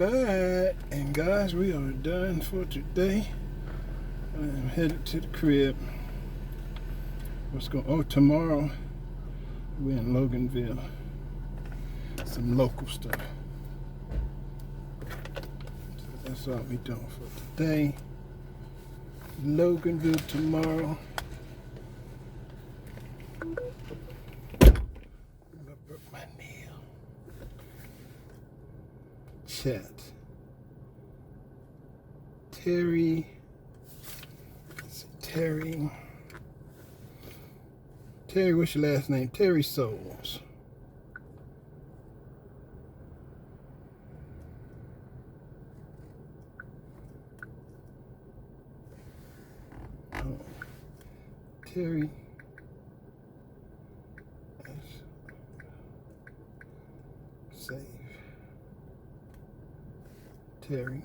back, and guys, we are done for today. I'm headed to the crib. Tomorrow we're in Loganville. Some local stuff. So that's all we're doing for today. Loganville tomorrow. My nail. Chat. Terry. Terry, what's your last name? Terry Souls. Oh. Terry. Save. Terry.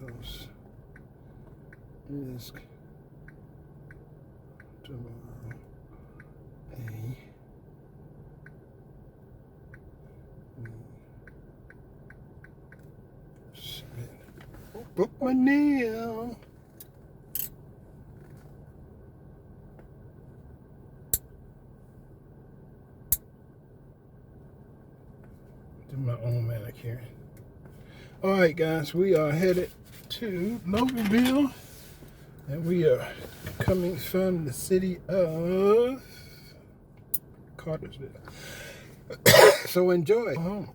Post is tomorrow. Book my nail. Do my own manicure. All right, guys, we are headed to Loganville, and we are coming from the city of Cartersville. So enjoy. Home.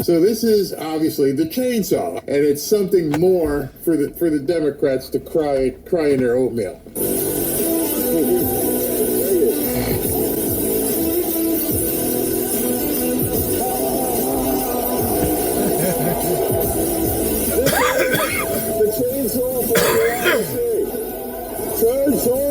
So this is obviously the chainsaw, and it's something more for the Democrats to cry in their oatmeal. The chainsaw for democracy. Chainsaw.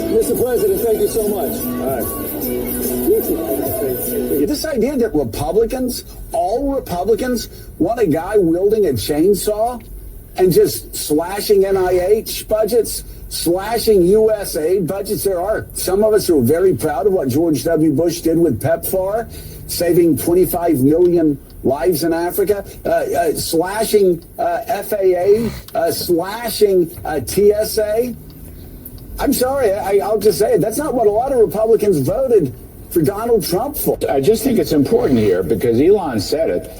Mr. President, thank you so much. All right. This idea that all Republicans, want a guy wielding a chainsaw and just slashing NIH budgets, slashing USAID budgets. There are some of us who are very proud of what George W. Bush did with PEPFAR, saving 25 million lives in Africa, slashing FAA, slashing TSA. I'm sorry, I'll just say it. That's not what a lot of Republicans voted for Donald Trump for. I just think it's important here because Elon said it.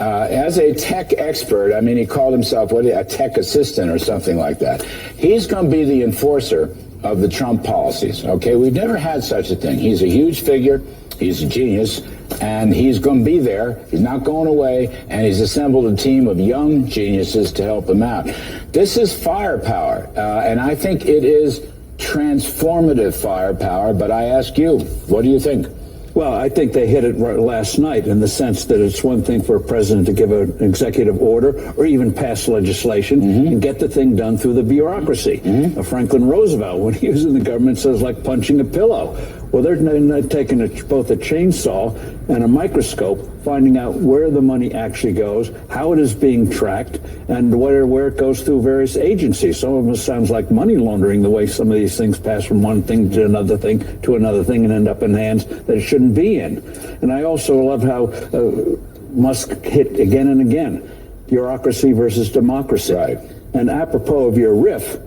As a tech expert, I mean, he called himself a tech assistant or something like that. He's going to be the enforcer of the Trump policies. Okay, we've never had such a thing. He's a huge figure. He's a genius. And he's going to be there. He's not going away. And he's assembled a team of young geniuses to help him out. This is firepower. And I think it is transformative firepower, but I ask you, what do you think? Well, I think they hit it right last night in the sense that it's one thing for a president to give an executive order or even pass legislation and get the thing done through the bureaucracy. Franklin Roosevelt, when he was in the government, says like punching a pillow. Well, they're taking both a chainsaw and a microscope, finding out where the money actually goes, how it is being tracked, and where it goes through various agencies. Some of it sounds like money laundering, the way some of these things pass from one thing to another thing and end up in hands that it shouldn't be in. And I also love how Musk hit again and again, bureaucracy versus democracy. Right. And apropos of your riff,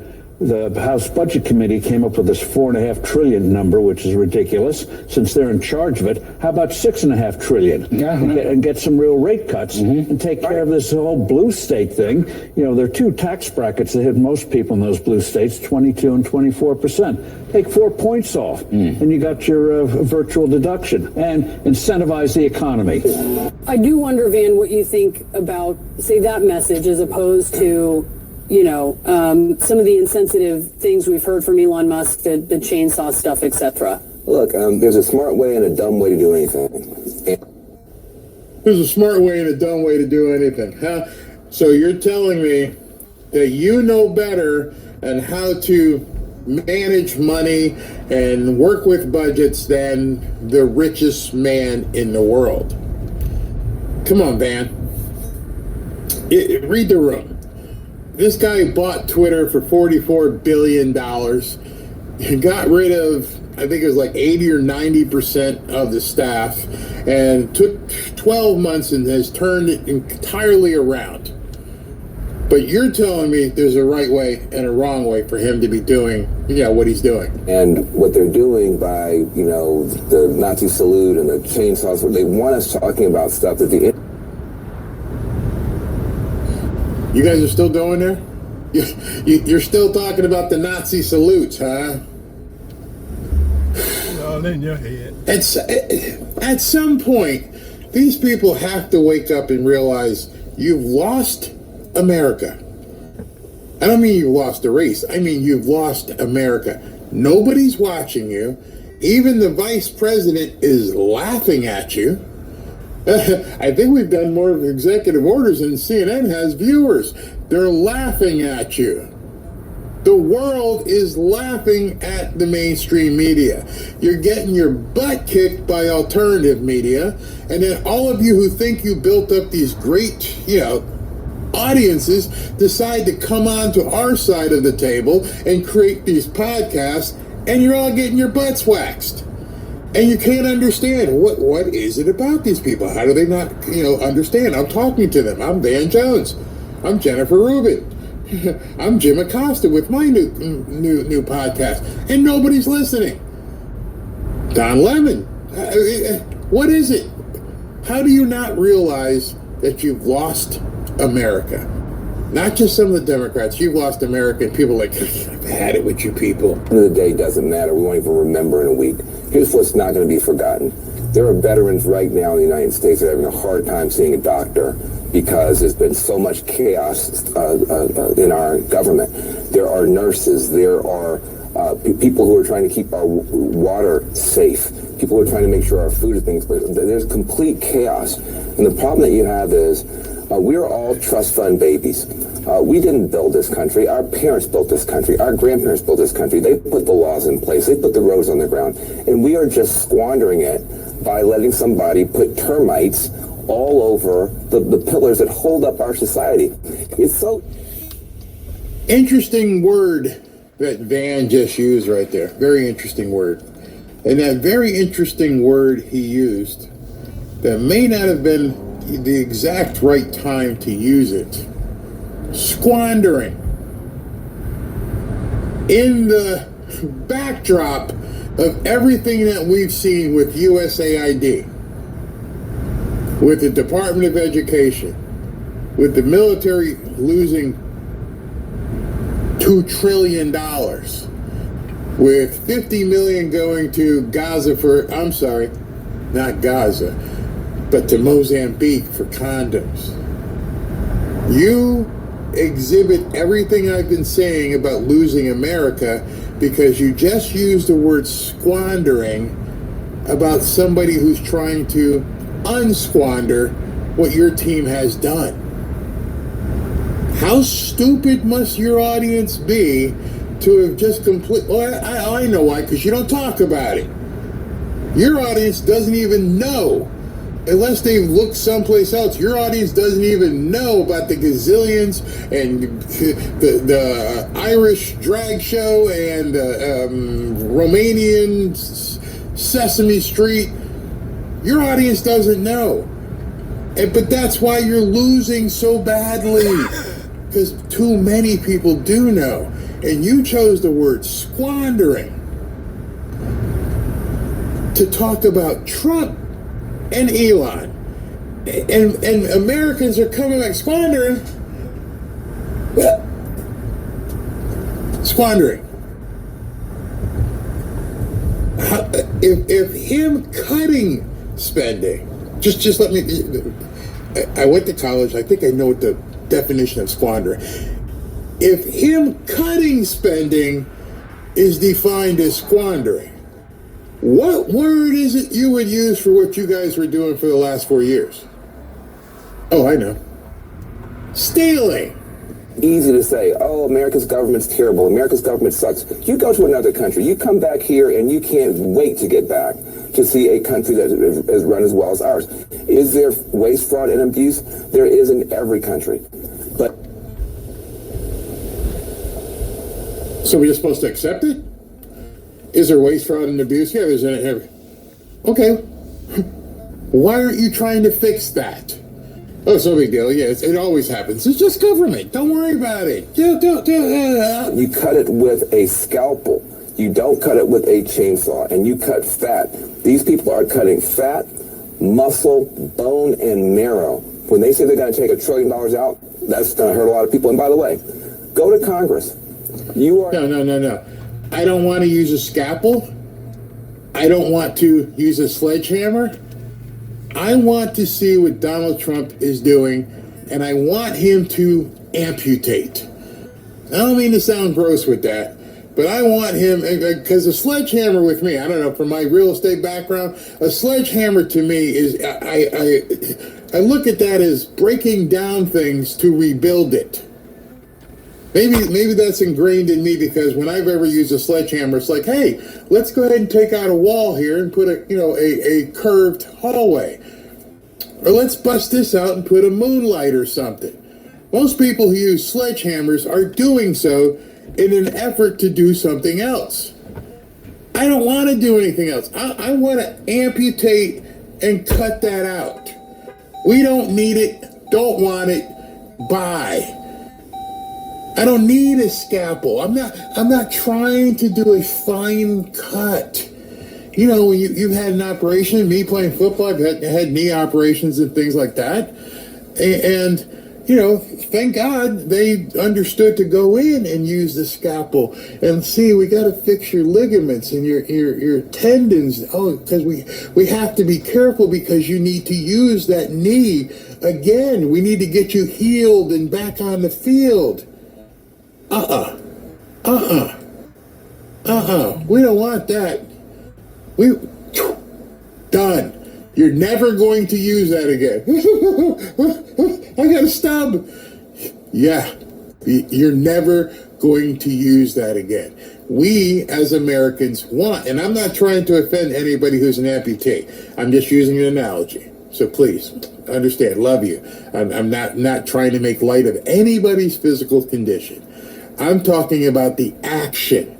the House Budget Committee came up with this $4.5 trillion number, which is ridiculous since they're in charge of it. How about $6.5 trillion? And get some real rate cuts and take care of this whole blue state thing. You know, there are two tax brackets that hit most people in those blue states, 22 and 24%. Take 4 points off, and you got your virtual deduction and incentivize the economy. I do wonder, Van, what you think about, say, that message as opposed to some of the insensitive things we've heard from Elon Musk, the chainsaw stuff, etc.? Look, there's a smart way and a dumb way to do anything. There's a smart way and a dumb way to do anything, huh? So you're telling me that you know better on how to manage money and work with budgets than the richest man in the world. Come on, Van. Read the room. This guy bought Twitter for $44 billion and got rid of, I think it was like 80 or 90% of the staff, and took 12 months and has turned it entirely around. But you're telling me there's a right way and a wrong way for him to be doing, what he's doing. And what they're doing by, the Nazi salute and the chainsaws, they want us talking about stuff that the... You guys are still going there? You're still talking about the Nazi salutes, huh? All in your head. At some point, these people have to wake up and realize you've lost America. I don't mean you've lost a race. I mean you've lost America. Nobody's watching you. Even the vice president is laughing at you. I think we've done more executive orders than CNN has viewers. They're laughing at you. The world is laughing at the mainstream media. You're getting your butt kicked by alternative media, and then all of you who think you built up these great, audiences decide to come on to our side of the table and create these podcasts, and you're all getting your butts waxed. And you can't understand what is it about these people? How do they not, understand? I'm talking to them. I'm Van Jones. I'm Jennifer Rubin. I'm Jim Acosta with my new podcast, and nobody's listening. Don Lemon. What is it? How do you not realize that you've lost America? Not just some of the Democrats. You've lost America, and people are like, I've had it with you people. At the end of the day, it doesn't matter. We won't even remember in a week. Here's what's not going to be forgotten. There are veterans right now in the United States that are having a hard time seeing a doctor because there's been so much chaos in our government. There are nurses. There are people who are trying to keep our water safe. People who are trying to make sure our food is being safe. There's complete chaos. And the problem that you have is we're all trust fund babies. We didn't build this country. Our parents built this country. Our grandparents built this country. They put the laws in place. They put the roads on the ground. And we are just squandering it by letting somebody put termites all over the pillars that hold up our society. It's so... Interesting word that Van just used right there. Very interesting word. And that very interesting word he used, that may not have been the exact right time to use it. Squandering. In the backdrop of everything that we've seen with USAID, with the Department of Education, with the military losing $2 trillion, with $50 million going to Gaza not Gaza, but to Mozambique for condoms. You exhibit everything I've been saying about losing America because you just used the word squandering about somebody who's trying to unsquander what your team has done. How stupid must your audience be to have just I know why, because you don't talk about it. Your audience doesn't even know. Unless they've looked someplace else, your audience doesn't even know about the gazillions and the Irish drag show and Romanian Sesame Street. Your audience doesn't know. But that's why you're losing so badly, because too many people do know. And you chose the word squandering to talk about Trump and Elon, and Americans are coming back squandering. If him cutting spending, just let me. I went to college. I think I know what the definition of squandering. if him cutting spending is defined as squandering, what word is it you would use for what you guys were doing for the last 4 years? Oh, I know. Stealing. Easy to say, oh, America's government's terrible. America's government sucks. You go to another country. You come back here and you can't wait to get back to see a country that is run as well as ours. Is there waste, fraud, and abuse? There is in every country. But so we're just supposed to accept it? Is there waste, fraud, and abuse? Yeah, there's in every. Okay. Why aren't you trying to fix that? Oh, it's no big deal. Yeah, it always happens. It's just government. Don't worry about it. You cut it with a scalpel. You don't cut it with a chainsaw. And you cut fat. These people are cutting fat, muscle, bone, and marrow. When they say they're going to take $1 trillion out, that's going to hurt a lot of people. And by the way, go to Congress. You are... No. I don't want to use a scalpel. I don't want to use a sledgehammer. I want to see what Donald Trump is doing, and I want him to amputate. I don't mean to sound gross with that, but I want him, because a sledgehammer with me, I don't know, from my real estate background, a sledgehammer to me is, I look at that as breaking down things to rebuild it. Maybe that's ingrained in me, because when I've ever used a sledgehammer, it's like, hey, let's go ahead and take out a wall here and put a curved hallway. Or let's bust this out and put a moonlight or something. Most people who use sledgehammers are doing so in an effort to do something else. I don't want to do anything else. I want to amputate and cut that out. We don't need it, don't want it, bye. I don't need a scalpel. I'm not trying to do a fine cut. You know, when you've had an operation, me playing football, I've had knee operations and things like that. And you know, thank God they understood to go in and use the scalpel and see, we got to fix your ligaments and your tendons. Oh, because we have to be careful, because you need to use that knee again. We need to get you healed and back on the field. We don't want that. Done. You're never going to use that again. I got a stub. Yeah, you're never going to use that again. We, as Americans, want, and I'm not trying to offend anybody who's an amputee. I'm just using an analogy. So please, understand, love you. I'm not trying to make light of anybody's physical condition. I'm talking about the action.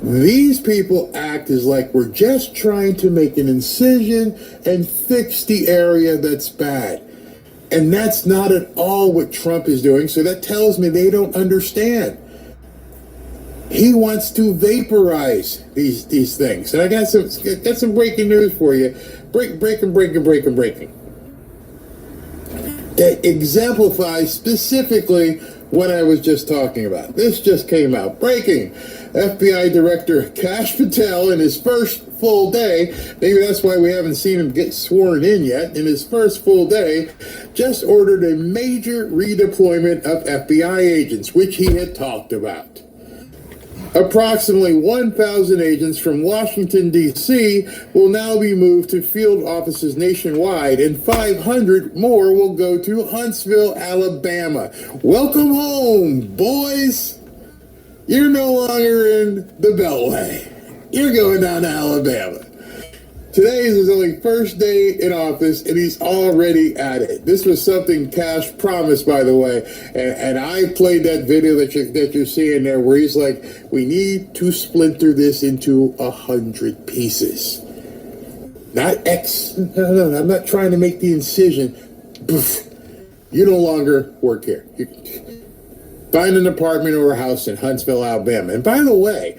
These people act as like we're just trying to make an incision and fix the area that's bad. And that's not at all what Trump is doing, so that tells me they don't understand. He wants to vaporize these things. And I got some breaking news for you. Breaking. That exemplifies specifically what I was just talking about. This just came out. Breaking. FBI Director Kash Patel, in his first full day, maybe that's why we haven't seen him get sworn in yet, in his first full day, just ordered a major redeployment of FBI agents, which he had talked about. Approximately 1,000 agents from Washington, D.C. will now be moved to field offices nationwide, and 500 more will go to Huntsville, Alabama. Welcome home, boys! You're no longer in the Beltway. You're going down to Alabama. Today is his only first day in office, and he's already at it. This was something Kash promised, by the way, and I played that video that you're seeing there, where he's like, we need to splinter this into 100 pieces. Not X. No, I'm not trying to make the incision. Poof. You no longer work here. Find an apartment or a house in Huntsville, Alabama. And by the way,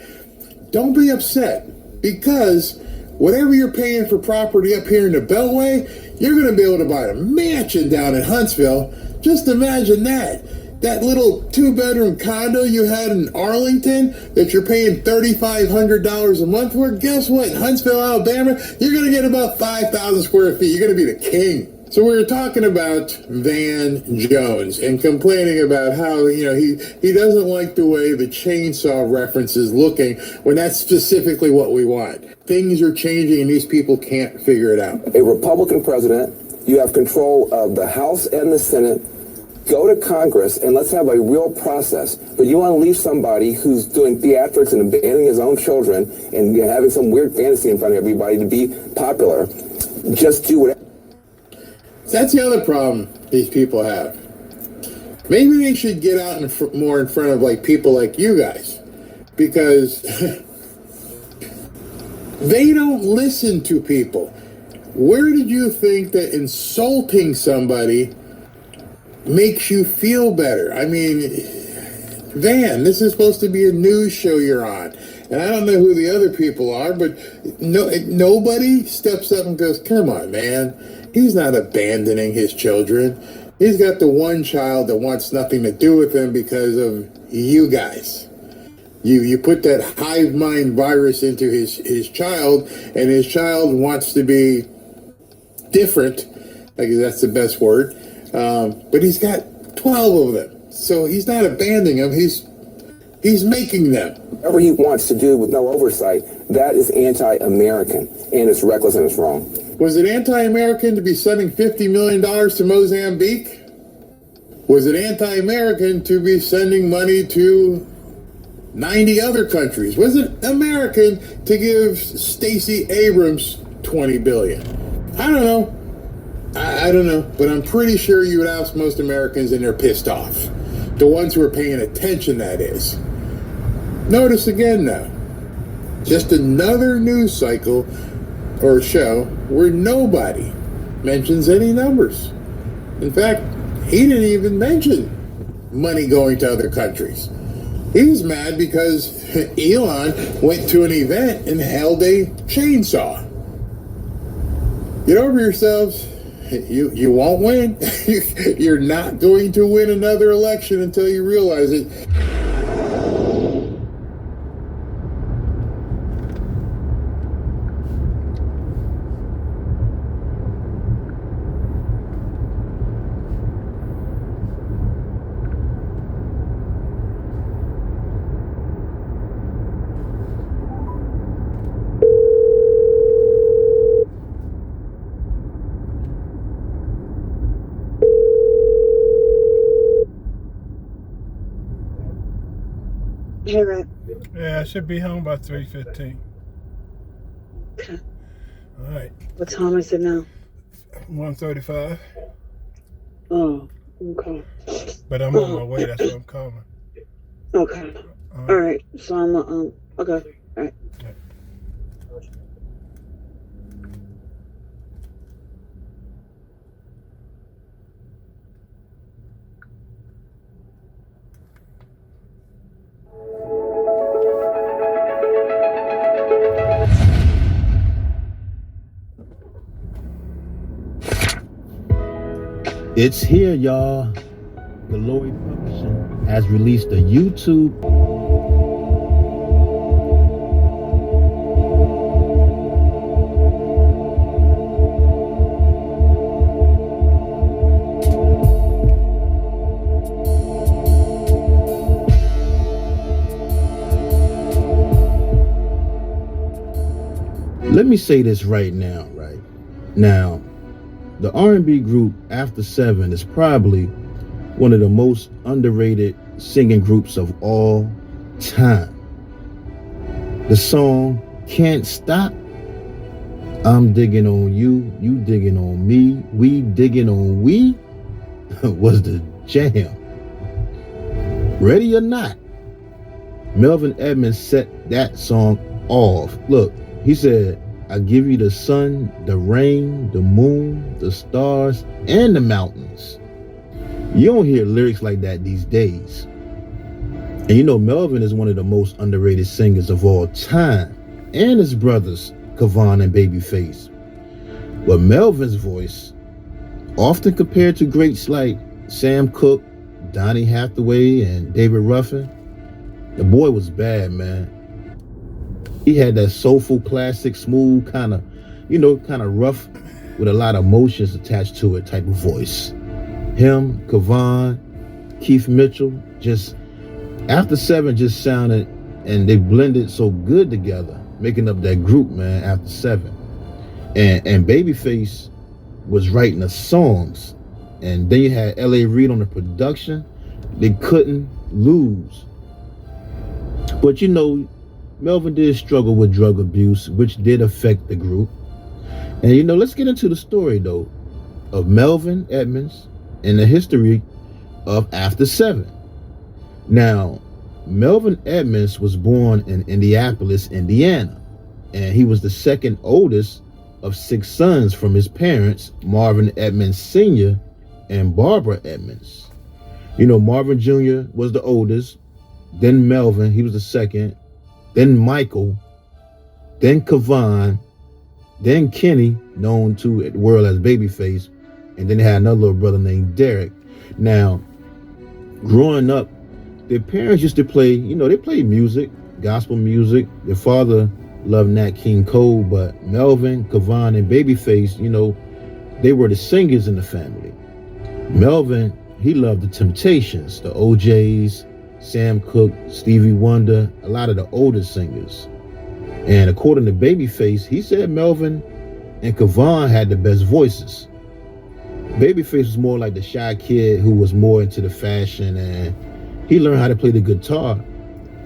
don't be upset, because whatever you're paying for property up here in the Beltway, you're going to be able to buy a mansion down in Huntsville. Just imagine that. That little 2-bedroom condo you had in Arlington that you're paying $3,500 a month for, guess what? In Huntsville, Alabama, you're going to get about 5,000 square feet. You're going to be the king. So we were talking about Van Jones and complaining about how, he doesn't like the way the chainsaw reference is looking when that's specifically what we want. Things are changing and these people can't figure it out. A Republican president, you have control of the House and the Senate. Go to Congress and let's have a real process. But you want to leave somebody who's doing theatrics and abandoning his own children and having some weird fantasy in front of everybody to be popular. Just do whatever. That's the other problem these people have. Maybe they should get out more in front of people like you guys, because they don't listen to people. Where did you think that insulting somebody makes you feel better? I mean, Van, this is supposed to be a news show you're on. And I don't know who the other people are, but nobody steps up and goes, come on, man. He's not abandoning his children. He's got the one child that wants nothing to do with him because of you guys. You put that hive mind virus into his child, and his child wants to be different. I guess that's the best word. But he's got 12 of them. So he's not abandoning them. He's making them. Whatever he wants to do with no oversight, that is anti-American, and it's reckless and it's wrong. Was it anti-American to be sending $50 million to Mozambique? Was it anti-American to be sending money to 90 other countries? Was it American to give Stacey Abrams $20 billion? I don't know. I don't know, but I'm pretty sure you would ask most Americans and they're pissed off. The ones who are paying attention, that is. Notice again now, just another news cycle or show where nobody mentions any numbers. In fact, he didn't even mention money going to other countries. He's mad because Elon went to an event and held a chainsaw. Get over yourselves. You won't win. You're not going to win another election until you realize it. Hey, Rick. Yeah, I should be home by 3:15. Okay. All right. What time is it now? 1:35. Oh, okay. But I'm on my way. That's what I'm calling. Okay. All right. So I'm, okay. All right. Yeah. It's here, y'all. Glory Publishing has released a YouTube. Let me say this right now, right? Now, the R&B group After 7 is probably one of the most underrated singing groups of all time. The song Can't Stop, I'm digging on you, you digging on me, we digging on we, was the jam. Ready or not, Melvin Edmonds set that song off. Look, he said, I give you the sun, the rain, the moon, the stars, and the mountains. You don't hear lyrics like that these days. And you know, Melvin is one of the most underrated singers of all time, and his brothers, Kavon and Babyface. But Melvin's voice, often compared to greats like Sam Cooke, Donny Hathaway, and David Ruffin, the boy was bad, man. He had that soulful, classic, smooth, kind of rough with a lot of emotions attached to it type of voice. Him, Kavon, Keith Mitchell, just After Seven just sounded, and they blended so good together, making up that group, man, After Seven. And Babyface was writing the songs, and then you had L.A. Reid on the production. They couldn't lose. But you know, Melvin did struggle with drug abuse, which did affect the group. And you know, let's get into the story though of Melvin Edmonds and the history of After Seven. Now, Melvin Edmonds was born in Indianapolis, Indiana, and he was the second oldest of 6 sons from his parents, Marvin Edmonds Sr. and Barbara Edmonds. You know, Marvin Jr. was the oldest, then Melvin, he was the second, then Michael, then Kavon, then Kenny, known to the world as Babyface, and then they had another little brother named Derek. Now, growing up, their parents used to play, you know, they played music, gospel music. Their father loved Nat King Cole, but Melvin, Kavon, and Babyface, you know, they were the singers in the family. Melvin, he loved the Temptations, the OJs, Sam Cooke, Stevie Wonder, a lot of the older singers. And according to Babyface, he said Melvin and Kavon had the best voices. Babyface was more like the shy kid who was more into the fashion, and he learned how to play the guitar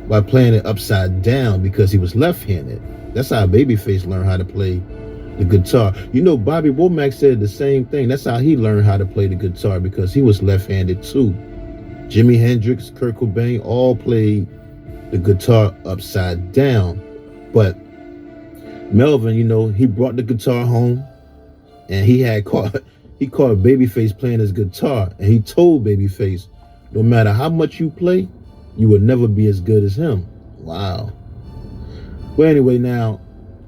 by playing it upside down because he was left-handed. That's how Babyface learned how to play the guitar. You know, Bobby Womack said the same thing. That's how he learned how to play the guitar, because he was left-handed too. Jimi Hendrix, Kurt Cobain all played the guitar upside down. But Melvin, you know, he brought the guitar home, and he caught Babyface playing his guitar, and he told Babyface, no matter how much you play, you will never be as good as him. Wow. Well, anyway, now,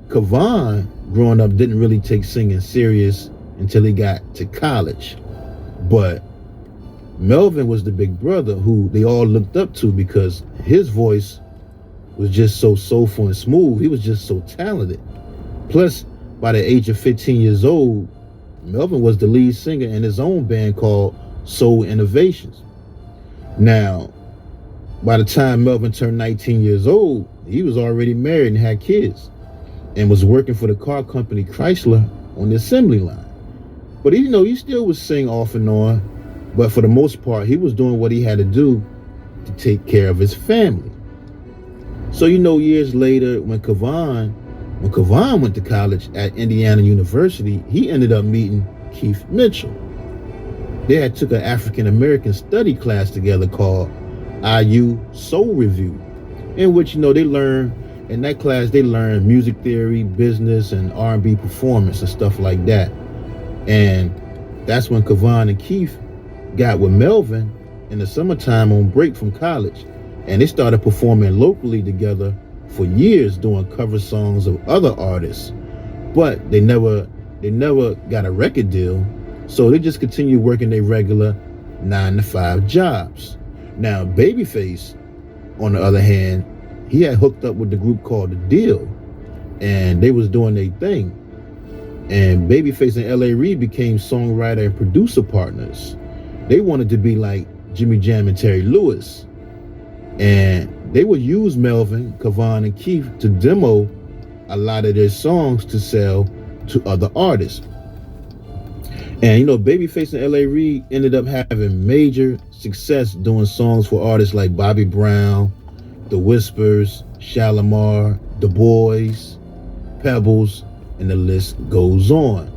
Kavon, growing up, didn't really take singing serious until he got to college. But Melvin was the big brother who they all looked up to because his voice was just so soulful and smooth. He was just so talented. Plus, by the age of 15 years old, Melvin was the lead singer in his own band called Soul Innovations. Now, by the time Melvin turned 19 years old, he was already married and had kids and was working for the car company Chrysler on the assembly line. But you know, he still would sing off and on, but for the most part, he was doing what he had to do to take care of his family. So, you know, years later, when Kavon went to college at Indiana University, he ended up meeting Keith Mitchell. They had took an African-American study class together called IU Soul Review, in which, you know, in that class, they learned music theory, business, and R&B performance and stuff like that. And that's when Kavon and Keith got with Melvin in the summertime on break from college. And they started performing locally together for years, doing cover songs of other artists. But they never got a record deal. So they just continued working their regular 9-to-5 jobs. Now, Babyface, on the other hand, he had hooked up with the group called The Deal, and they was doing their thing. And Babyface and L.A. Reid became songwriter and producer partners. They wanted to be like Jimmy Jam and Terry Lewis. And they would use Melvin, Kavon, and Keith to demo a lot of their songs to sell to other artists. And, you know, Babyface and L.A. Reid ended up having major success doing songs for artists like Bobby Brown, The Whispers, Shalimar, The Boys, Pebbles, and the list goes on.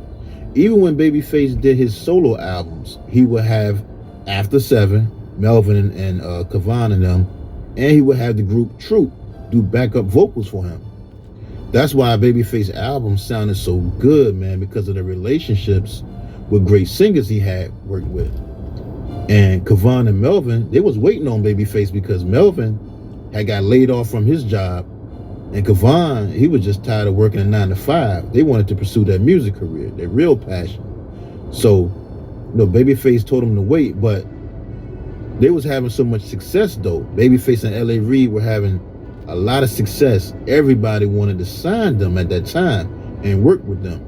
Even when Babyface did his solo albums, he would have After Seven, Melvin and Kavon and them, and he would have the group Troop do backup vocals for him. That's why Babyface albums sounded so good, man, because of the relationships with great singers he had worked with. And Kavon and Melvin, they was waiting on Babyface because Melvin had got laid off from his job, and Kavon, he was just tired of working a 9-to-5. They wanted to pursue their music career, their real passion. So, you know, Babyface told him to wait, but they was having so much success though. Babyface and L.A. Reid were having a lot of success. Everybody wanted to sign them at that time and work with them.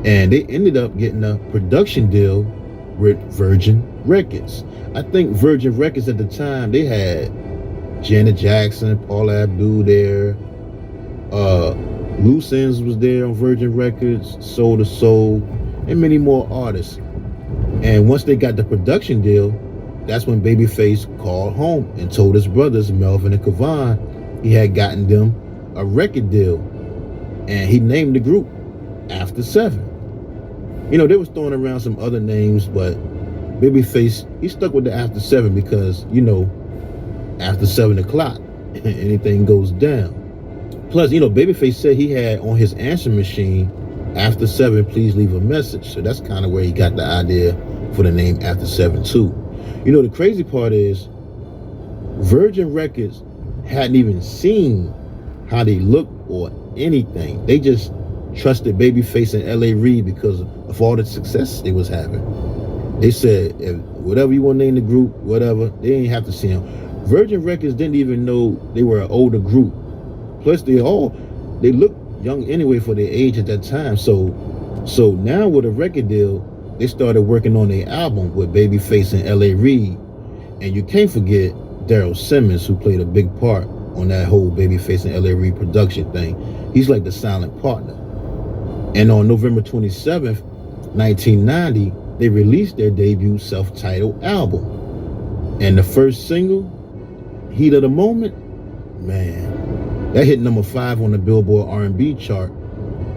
And they ended up getting a production deal with Virgin Records. I think Virgin Records at the time, they had Janet Jackson, Paula Abdul there, Loose Ends was there on Virgin Records, Soul to Soul, and many more artists. And once they got the production deal, that's when Babyface called home and told his brothers, Melvin and Kavon, he had gotten them a record deal. And he named the group After 7. You know, they was throwing around some other names, but Babyface, he stuck with the After 7 because, you know, after 7 o'clock, anything goes down. Plus, you know, Babyface said he had on his answer machine, After 7, please leave a message. So that's kind of where he got the idea for the name After 7 too. You know, the crazy part is Virgin Records hadn't even seen how they looked or anything. They just trusted Babyface and L.A. Reid because of all the success they was having. They said, if whatever you want to name the group, whatever, they didn't have to see them. Virgin Records didn't even know they were an older group. Plus, they looked young anyway for their age at that time. So now with a record deal, they started working on their album with Babyface and L.A. Reid. And you can't forget Daryl Simmons, who played a big part on that whole Babyface and L.A. Reid production thing. He's like the silent partner. And on November 27th, 1990, they released their debut self-titled album. And the first single, Heat of the Moment, man, that hit number 5 on the Billboard R&B chart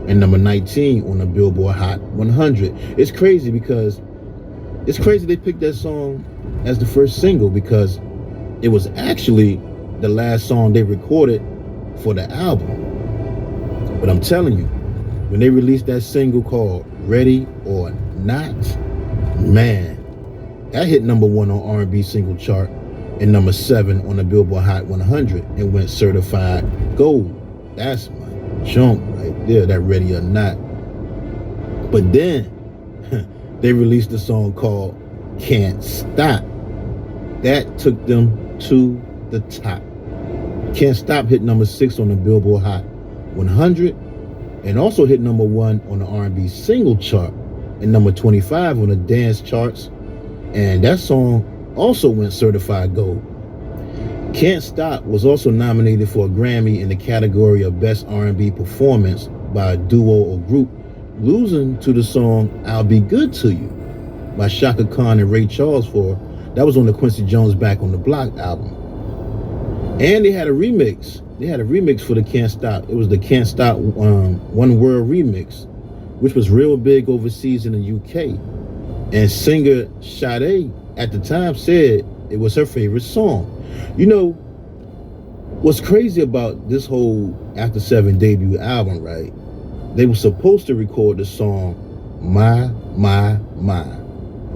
and number 19 on the Billboard Hot 100. It's crazy they picked that song as the first single because it was actually the last song they recorded for the album. But I'm telling you, when they released that single called Ready or Not, man, that hit number 1 on R&B single chart and number 7 on the Billboard Hot 100 and went certified gold. That's my jump right there, that Ready or Not. But then they released a song called Can't Stop. That took them to the top. Can't Stop hit number 6 on the Billboard Hot 100 and also hit number 1 on the R&B single chart and number 25 on the dance charts. And that song also went certified gold. Can't Stop was also nominated for a Grammy in the category of Best R&B Performance by a duo or group, losing to the song I'll Be Good to You by Shaka Khan and Ray Charles that was on the Quincy Jones Back on the Block album. And they had a remix. They had a remix for the Can't Stop. It was the Can't Stop One World remix, which was real big overseas in the UK. And singer Sade at the time said it was her favorite song. You know, what's crazy about this whole After 7 debut album, right? They were supposed to record the song My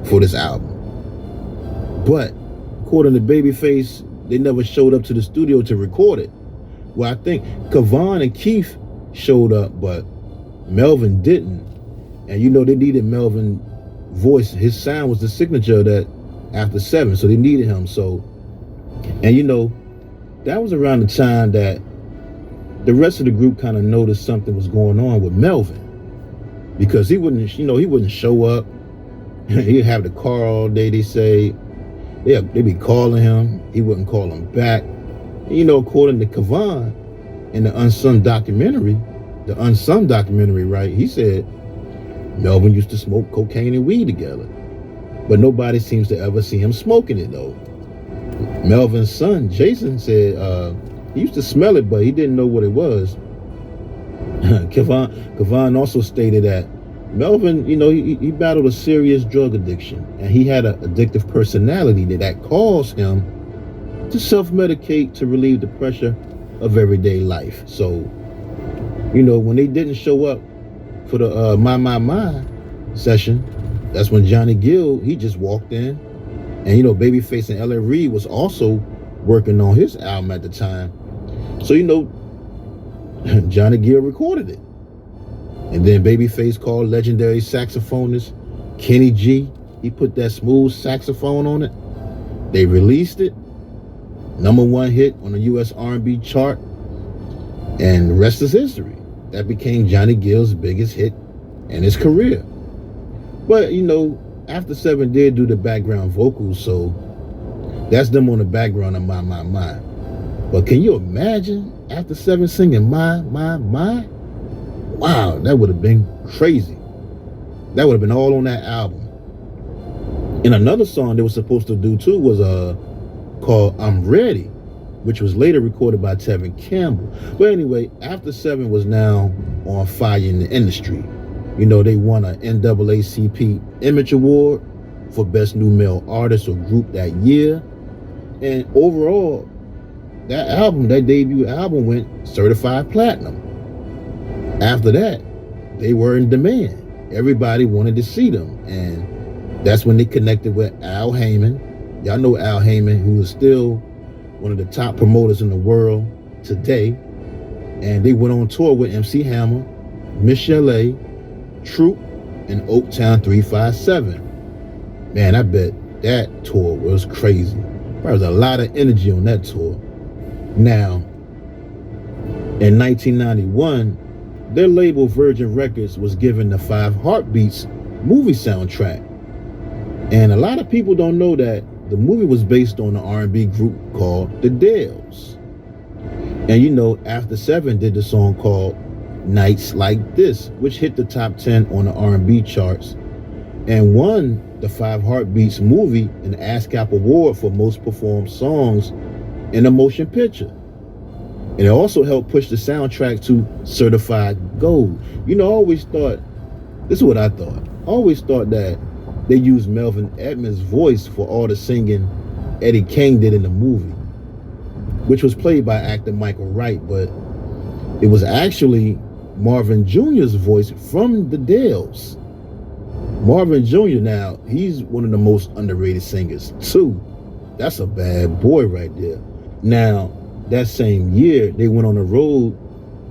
for this album. But according to Babyface, they never showed up to the studio to record it. Well, I think Kavon and Keith showed up, but Melvin didn't. And you know, they needed Melvin's voice. His sound was the signature of that After 7, so they needed him. So, and you know, that was around the time that the rest of the group kind of noticed something was going on with Melvin, because he wouldn't show up. He'd have the car all day. They say they'd be calling him. He wouldn't call them back. And, you know, according to Kavon in the Unsung documentary, right? He said Melvin used to smoke cocaine and weed together, but nobody seems to ever see him smoking it though. Melvin's son, Jason, said he used to smell it, but he didn't know what it was. Kavon also stated that Melvin, you know, he battled a serious drug addiction, and he had an addictive personality that caused him to self-medicate to relieve the pressure of everyday life. So, you know, when they didn't show up for the My session, that's when Johnny Gill, he just walked in. And, you know, Babyface and L.A. Reid was also working on his album at the time. So, you know, Johnny Gill recorded it. And then Babyface called legendary saxophonist Kenny G. He put that smooth saxophone on it. They released it. Number 1 hit on the U.S. R&B chart. And the rest is history. That became Johnny Gill's biggest hit and his career. But, you know, After Seven did do the background vocals, so that's them on the background of My. But can you imagine After Seven singing My? Wow, that would have been crazy. That would have been all on that album. And another song they were supposed to do too was called I'm Ready, which was later recorded by Tevin Campbell. But anyway, After Seven was now on fire in the industry. You know, they won an NAACP Image Award for Best New Male Artist or Group that year. And overall, that album, that debut album, went certified platinum. After that, they were in demand. Everybody wanted to see them. And that's when they connected with Al Heyman. Y'all know Al Heyman, who is still one of the top promoters in the world today. And they went on tour with MC Hammer, Miss Chalet, Troop, and Oaktown 357. Man, I bet that tour was crazy. There was a lot of energy on that tour. Now, in 1991, their label Virgin Records was given the 5 Heartbeats movie soundtrack. And a lot of people don't know that the movie was based on an R&B group called The Dells. And you know, After Seven did the song called Nights Like This, which hit the top 10 on the R&B charts and won the 5 Heartbeats movie an ASCAP award for most performed songs in a motion picture. And it also helped push the soundtrack to certified gold. You know, I always thought, this is what I thought. I always thought that they used Melvin Edmonds' voice for all the singing Eddie King did in the movie, which was played by actor Michael Wright, but it was actually Marvin Jr.'s voice from The Dells. Marvin Jr. now, he's one of the most underrated singers too. That's a bad boy right there. Now, that same year, they went on the road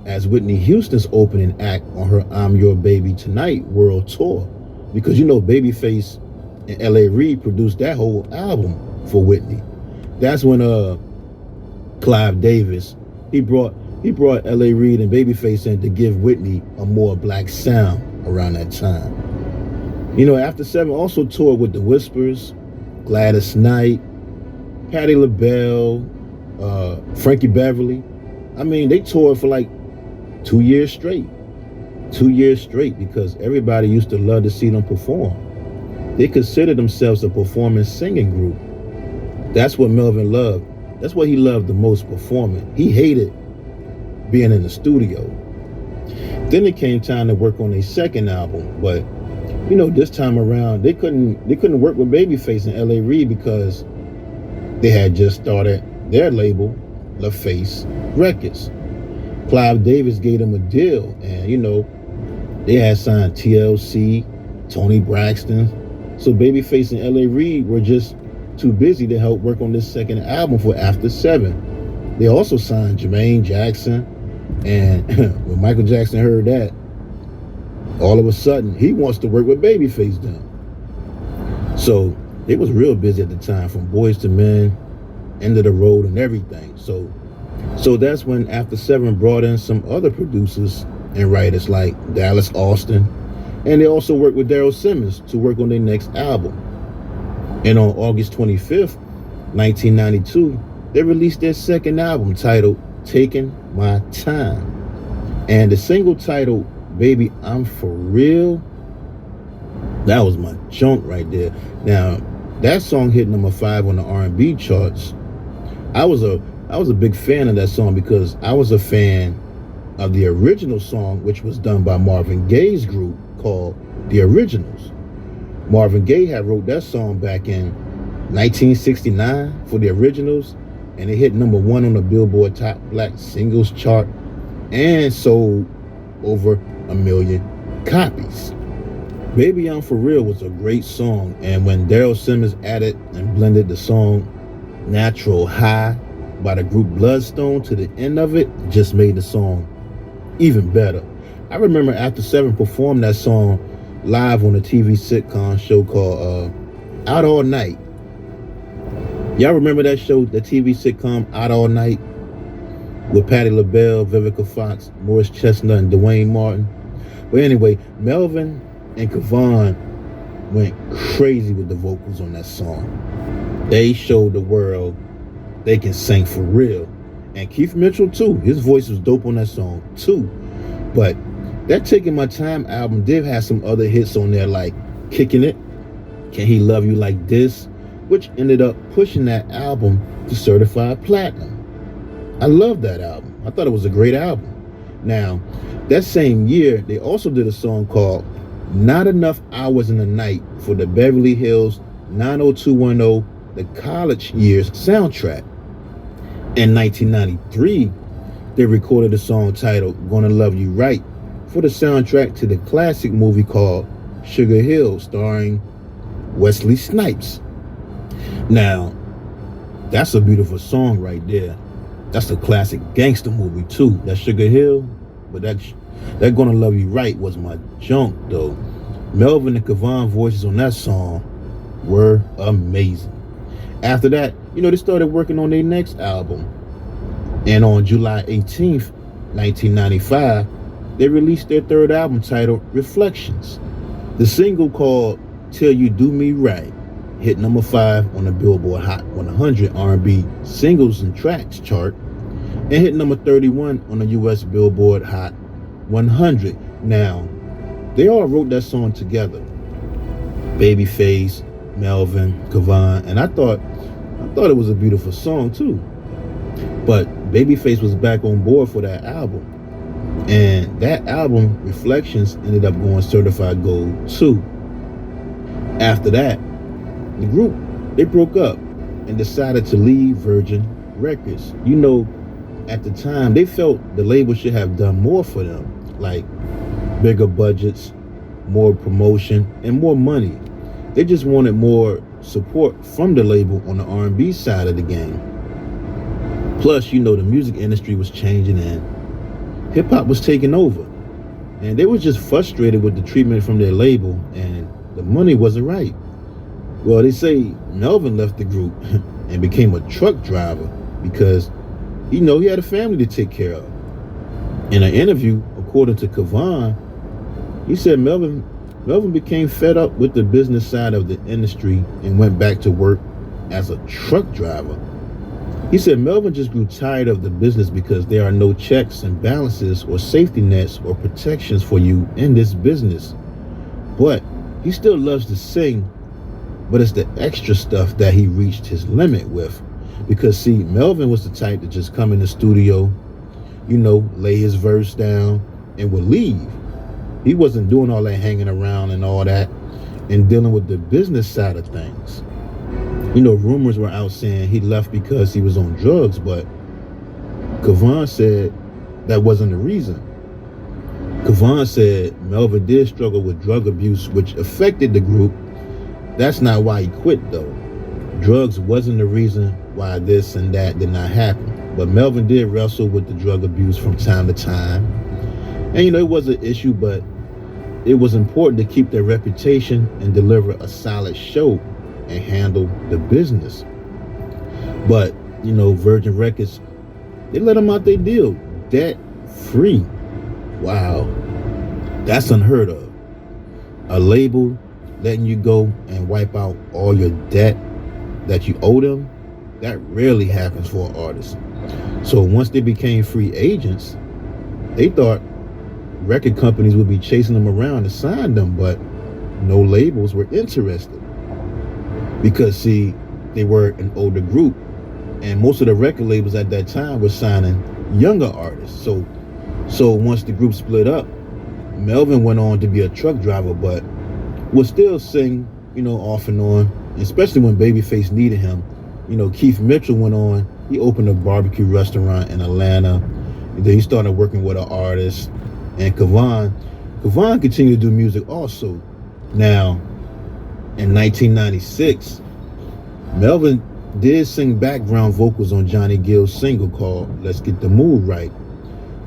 as Whitney Houston's opening act on her I'm Your Baby Tonight world tour. Because you know, Babyface and L.A. Reid produced that whole album for Whitney. That's when Clive Davis, he brought L.A. Reid and Babyface in to give Whitney a more black sound around that time. You know, After Seven also toured with The Whispers, Gladys Knight, Patti LaBelle, Frankie Beverly. I mean, they toured for like 2 years straight. 2 years straight, because everybody used to love to see them perform. They considered themselves a performance singing group. That's what Melvin loved. That's what he loved the most, performing. He hated being in the studio. Then it came time to work on their second album, but you know, this time around they couldn't work with Babyface and L.A. Reid because they had just started their label, LaFace Records. Clive Davis gave them a deal, and you know, they had signed TLC, Tony Braxton. So Babyface and L.A. Reid were just too busy to help work on this second album for After Seven. They also signed Jermaine Jackson, and when Michael Jackson heard that, all of a sudden he wants to work with Babyface now. So they was real busy at the time, from Boys to Men, End of the Road, and everything. So that's when After Seven brought in some other producers and writers like Dallas Austin, and they also worked with Daryl Simmons to work on their next album. And on August 25th, 1992, they released their second album titled Taking My Time. And the single titled Baby I'm For Real, that was my junk right there. Now, that song hit number 5 on the R&B charts. I was a big fan of that song because I was a fan of the original song, which was done by Marvin Gaye's group called The Originals. Marvin Gaye had wrote that song back in 1969 for The Originals, and it hit number 1 on the Billboard Top Black Singles chart and sold over 1 million copies. Baby I'm For Real was a great song, and when Daryl Simmons added and blended the song Natural High by the group Bloodstone to the end of it, just made the song even better. I remember After Seven performed that song live on a TV sitcom show called Out All Night. Y'all remember that show, the TV sitcom Out All Night, with Patti LaBelle, Vivica Fox, Morris Chestnut, and Dwayne Martin? But anyway, Melvin and Kavon went crazy with the vocals on that song. They showed the world they can sing for real. And Keith Mitchell too. His voice was dope on that song too. But that Taking My Time album did have some other hits on there, like Kicking It, Can He Love You Like This, which ended up pushing that album to certified platinum. I love that album. I thought it was a great album. Now, that same year, they also did a song called Not Enough Hours in the Night for the Beverly Hills 90210, the college years soundtrack. In 1993, they recorded a song titled Gonna Love You Right for the soundtrack to the classic movie called Sugar Hill, starring Wesley Snipes. Now, that's a beautiful song right there. That's a classic gangster movie too. That Sugar Hill, but that Gonna Love You Right was my junk though. Melvin and Kavon voices on that song were amazing. After that, they started working on their next album. And on July 18th, 1995, they released their third album titled Reflections. The single called Till You Do Me Right hit number 5 on the Billboard Hot 100 R&B singles and tracks chart and hit number 31 on the US Billboard Hot 100. Now, they all wrote that song together. Babyface, Melvin, Kavon, and I thought it was a beautiful song too. But Babyface was back on board for that album. And that album, Reflections, ended up going certified gold too. After that, the group, they broke up and decided to leave Virgin Records. At the time, they felt the label should have done more for them, like bigger budgets, more promotion, and more money. They just wanted more support from the label on the R&B side of the game. Plus, the music industry was changing and hip-hop was taking over. And they were just frustrated with the treatment from their label, and the money wasn't right. Well, they say Melvin left the group and became a truck driver because, he had a family to take care of. In an interview, according to Kavon, he said Melvin became fed up with the business side of the industry and went back to work as a truck driver. He said Melvin just grew tired of the business because there are no checks and balances or safety nets or protections for you in this business. But he still loves to sing, but it's the extra stuff that he reached his limit with. Because see, Melvin was the type to just come in the studio, lay his verse down and would leave. He wasn't doing all that hanging around and all that and dealing with the business side of things. Rumors were out saying he left because he was on drugs, but Kavon said that wasn't the reason. Kavon said Melvin did struggle with drug abuse, which affected the group. That's not why he quit though. Drugs wasn't the reason why this and that did not happen. But Melvin did wrestle with the drug abuse from time to time. And it was an issue, but it was important to keep their reputation and deliver a solid show and handle the business. But, Virgin Records, they let them out their deal, debt free. Wow, that's unheard of. A label letting you go and wipe out all your debt that you owe them, that rarely happens for an artist. So once they became free agents, they thought record companies would be chasing them around to sign them, but no labels were interested. Because see, they were an older group, and most of the record labels at that time were signing younger artists. So once the group split up, Melvin went on to be a truck driver, but would still sing, off and on, especially when Babyface needed him. Keith Mitchell went on, he opened a barbecue restaurant in Atlanta. And then he started working with an artist. And Kavon continued to do music also. Now, in 1996, Melvin did sing background vocals on Johnny Gill's single called Let's Get the Mood Right,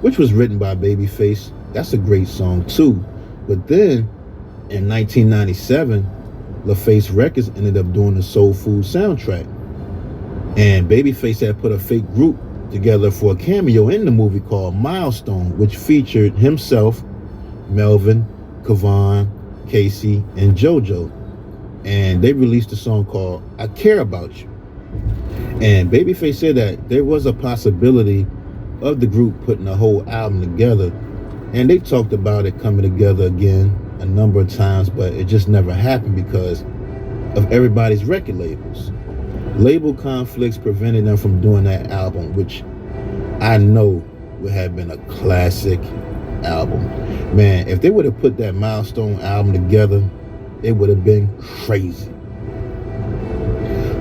which was written by Babyface. That's a great song too. But then in 1997, LaFace Records ended up doing the Soul Food soundtrack. And Babyface had put a fake group together for a cameo in the movie called Milestone, which featured himself, Melvin, Kavon, Casey, and JoJo. And they released a song called I Care About You. And Babyface said that there was a possibility of the group putting a whole album together. And they talked about it coming together again a number of times, but it just never happened because of everybody's record labels. Label conflicts prevented them from doing that album, which I know would have been a classic album. Man, if they would have put that milestone album together, it would have been crazy.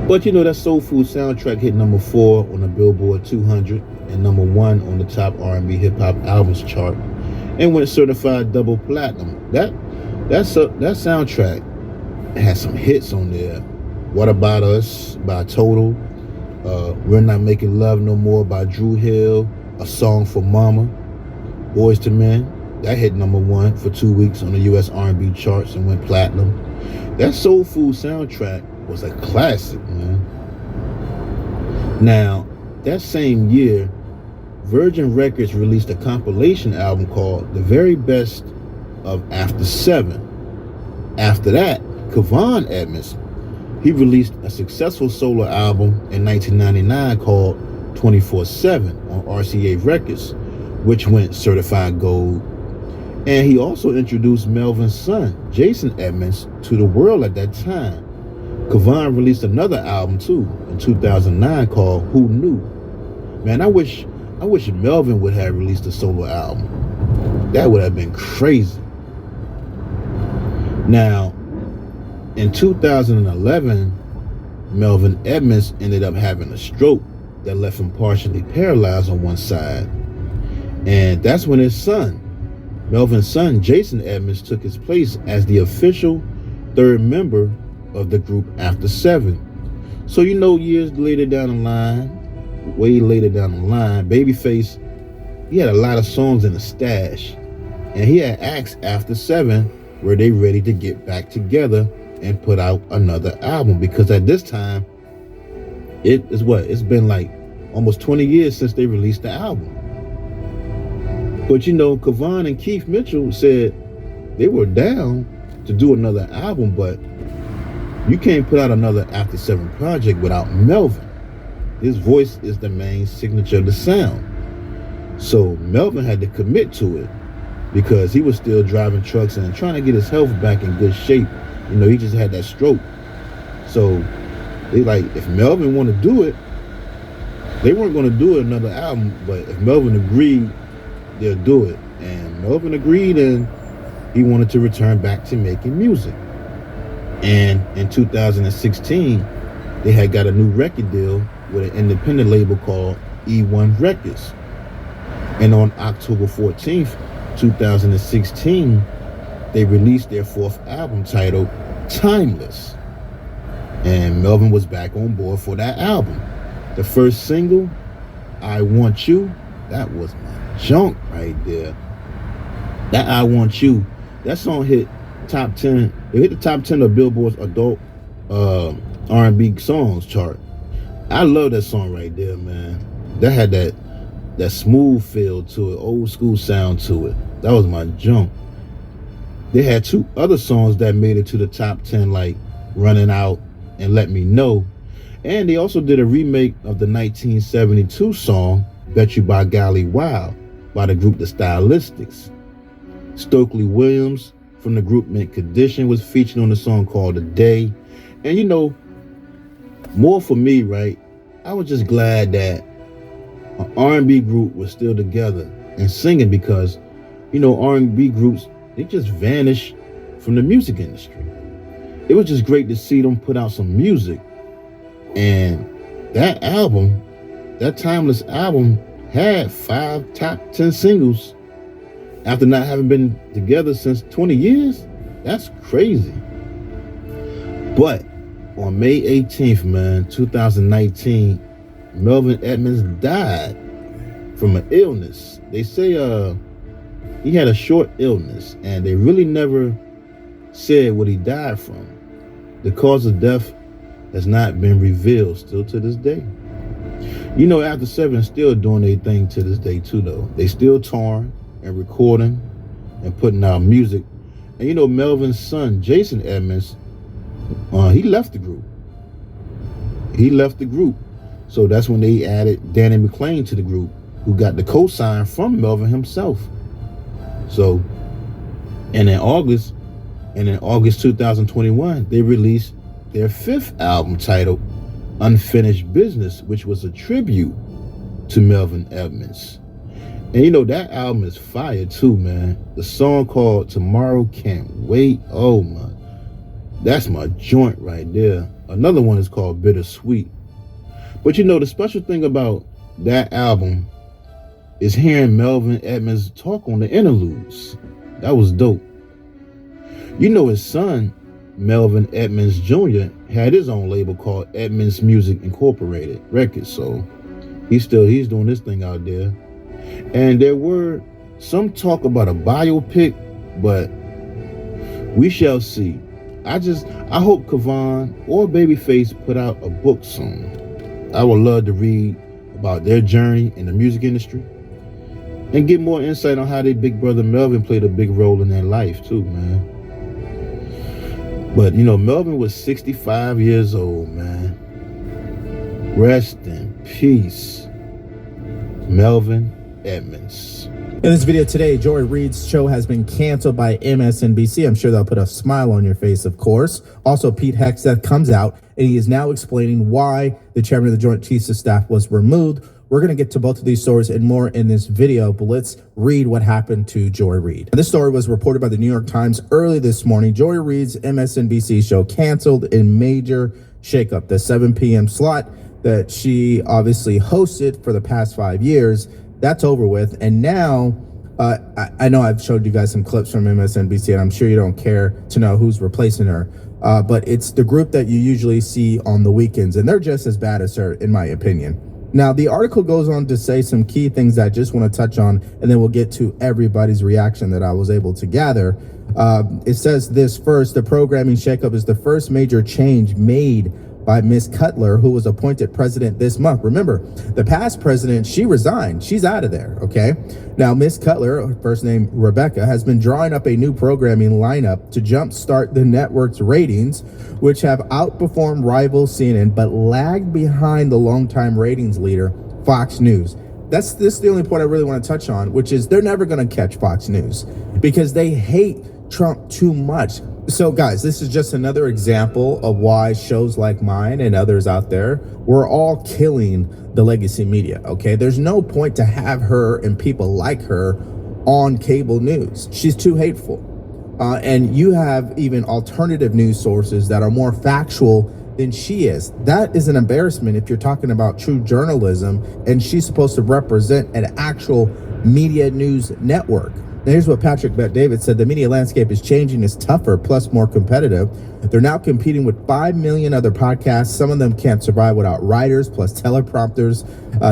But you know, that Soul Food soundtrack hit number 4 on the Billboard 200 and number 1 on the top R&B hip hop albums chart, and went certified double platinum. That soundtrack had some hits on there. What About Us by Total, We're Not Making Love No More by Drew Hill, A Song for Mama, Boys to Men, that hit number 1 for 2 weeks on the US R&B charts and went platinum. That Soul Food soundtrack was a classic, man. Now, that same year, Virgin Records released a compilation album called The Very Best of After 7. After that, Kavon Edmonds, he released a successful solo album in 1999 called 24/7 on RCA Records, which went certified gold. And he also introduced Melvin's son, Jason Edmonds, to the world at that time. Kavon released another album too in 2009 called Who Knew? Man, I wish Melvin would have released a solo album. That would have been crazy. Now, in 2011, Melvin Edmonds ended up having a stroke that left him partially paralyzed on one side. And that's when his son, Melvin's son, Jason Edmonds, took his place as the official third member of the group After 7. So, you know, years later down the line, way later down the line, Babyface, he had a lot of songs in the stash. And he had asked After 7 were they ready to get back together and put out another album, because at this time, it's been like almost 20 years since they released the album. But you know, Kavon and Keith Mitchell said they were down to do another album, but you can't put out another After 7 project without Melvin. His voice is the main signature of the sound. So Melvin had to commit to it because he was still driving trucks and trying to get his health back in good shape. You know, he just had that stroke. So they like, if Melvin wanted to do it, they weren't going to do another album, but if Melvin agreed, they'll do it. And Melvin agreed, and he wanted to return back to making music. And in 2016, they had got a new record deal with an independent label called E1 Records. And on October 14th, 2016, they released their 4th album titled Timeless. And Melvin was back on board for that album. The first single, I Want You, that was my junk right there. That I Want You, that song hit top 10. It hit the top 10 of Billboard's adult R&B songs chart. I love that song right there, man. That had that smooth feel to it, old school sound to it. That was my junk. They had 2 other songs that made it to the top 10, like Running Out and Let Me Know. And they also did a remake of the 1972 song Bet You by Golly Wow by the group The Stylistics. Stokely Williams from the group Mint Condition was featured on the song called The Day. And you know, more for me, right? I was just glad that an R&B group was still together and singing, because, you know, R&B groups, they just vanished from the music industry. It was just great to see them put out some music. And that album, that Timeless album, had 5 top 10 singles after not having been together since 20 years. That's crazy. But on May 18th, man, 2019, Melvin Edmonds died from an illness. They say he had a short illness, and they really never said what he died from. The cause of death has not been revealed still to this day. You know, After 7 is still doing their thing to this day too, though. They still touring and recording and putting out music. And you know, Melvin's son, Jason Edmonds, he left the group. So that's when they added Danny McClain to the group, who got the cosign from Melvin himself. So, and in August 2021, they released their 5th album titled Unfinished Business, which was a tribute to Melvin Edmonds. And you know, that album is fire too, man. The song called Tomorrow Can't Wait. Oh my, that's my joint right there. Another one is called Bittersweet. But you know, the special thing about that album is hearing Melvin Edmonds talk on the interludes. That was dope. You know, his son, Melvin Edmonds Jr., had his own label called Edmonds Music Incorporated Records. So he's doing this thing out there. And there were some talk about a biopic, but we shall see. I hope Kavon or Babyface put out a book soon. I would love to read about their journey in the music industry and get more insight on how their big brother Melvin played a big role in their life too, man. But you know, Melvin was 65 years old, man. Rest in peace, Melvin Edmonds. In this video today, Joy Reid's show has been canceled by MSNBC. I'm sure that'll put a smile on your face, of course. Also, Pete Hegseth comes out and he is now explaining why the chairman of the Joint Chiefs of Staff was removed. We're going to get to both of these stories and more in this video, but let's read what happened to Joy Reid. This story was reported by the New York Times early this morning. Joy Reid's MSNBC show canceled in major shakeup. The 7 p.m. slot that she obviously hosted for the past 5 years, that's over with. And now, I know I've showed you guys some clips from MSNBC, and I'm sure you don't care to know who's replacing her. But it's the group that you usually see on the weekends, and they're just as bad as her, in my opinion. Now, the article goes on to say some key things that I just want to touch on, and then we'll get to everybody's reaction that I was able to gather. It says this first: the programming shakeup is the first major change made by Ms. Cutler, who was appointed president this month. Remember, the past president, she resigned. She's out of there, okay? Now, Ms. Cutler, her first name Rebecca, has been drawing up a new programming lineup to jumpstart the network's ratings, which have outperformed rival CNN, but lagged behind the longtime ratings leader, Fox News. This is the only point I really want to touch on, which is they're never going to catch Fox News because they hate Trump too much. So guys, this is just another example of why shows like mine and others out there, we're all killing the legacy media, okay? There's no point to have her and people like her on cable news. She's too hateful. And you have even alternative news sources that are more factual than she is. That is an embarrassment if you're talking about true journalism, and she's supposed to represent an actual media news network. Now, here's what Patrick Bet-David said: the media landscape is changing, is tougher, plus more competitive. They're now competing with 5 million other podcasts. Some of them can't survive without writers, plus teleprompters.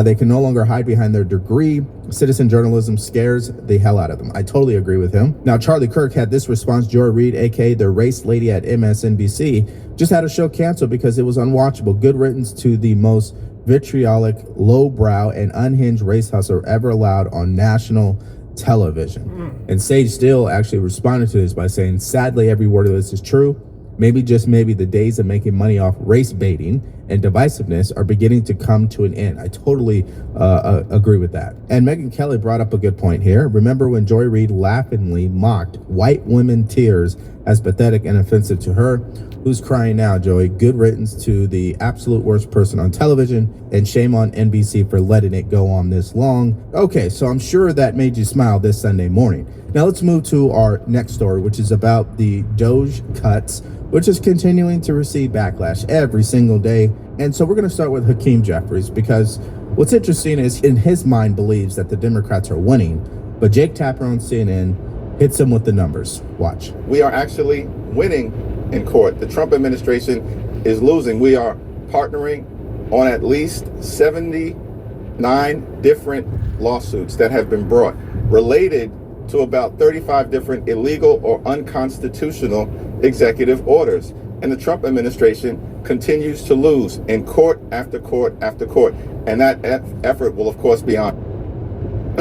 They can no longer hide behind their degree. Citizen journalism scares the hell out of them. I totally agree with him. Now, Charlie Kirk had this response: Joy Reid, aka the race lady at MSNBC, just had a show canceled because it was unwatchable. Good riddance to the most vitriolic, lowbrow, and unhinged race hustler ever allowed on national television. And Sage Steele actually responded to this by saying, sadly, every word of this is true. Maybe, just maybe, the days of making money off race baiting and divisiveness are beginning to come to an end. I totally agree with that. And Megyn Kelly brought up a good point here. Remember when Joy Reid laughingly mocked white women tears as pathetic and offensive to her? Who's crying now, Joey? Good riddance to the absolute worst person on television, and shame on NBC for letting it go on this long. Okay, so I'm sure that made you smile this Sunday morning. Now let's move to our next story, which is about the Doge cuts, which is continuing to receive backlash every single day. And so we're going to start with Hakeem Jeffries, because what's interesting is in his mind believes that the Democrats are winning, but Jake Tapper on CNN hits him with the numbers. Watch. We are actually winning in court. The Trump administration is losing. We are partnering on at least 79 different lawsuits that have been brought related to about 35 different illegal or unconstitutional executive orders. And the Trump administration continues to lose in court after court after court. And that effort will, of course, be on.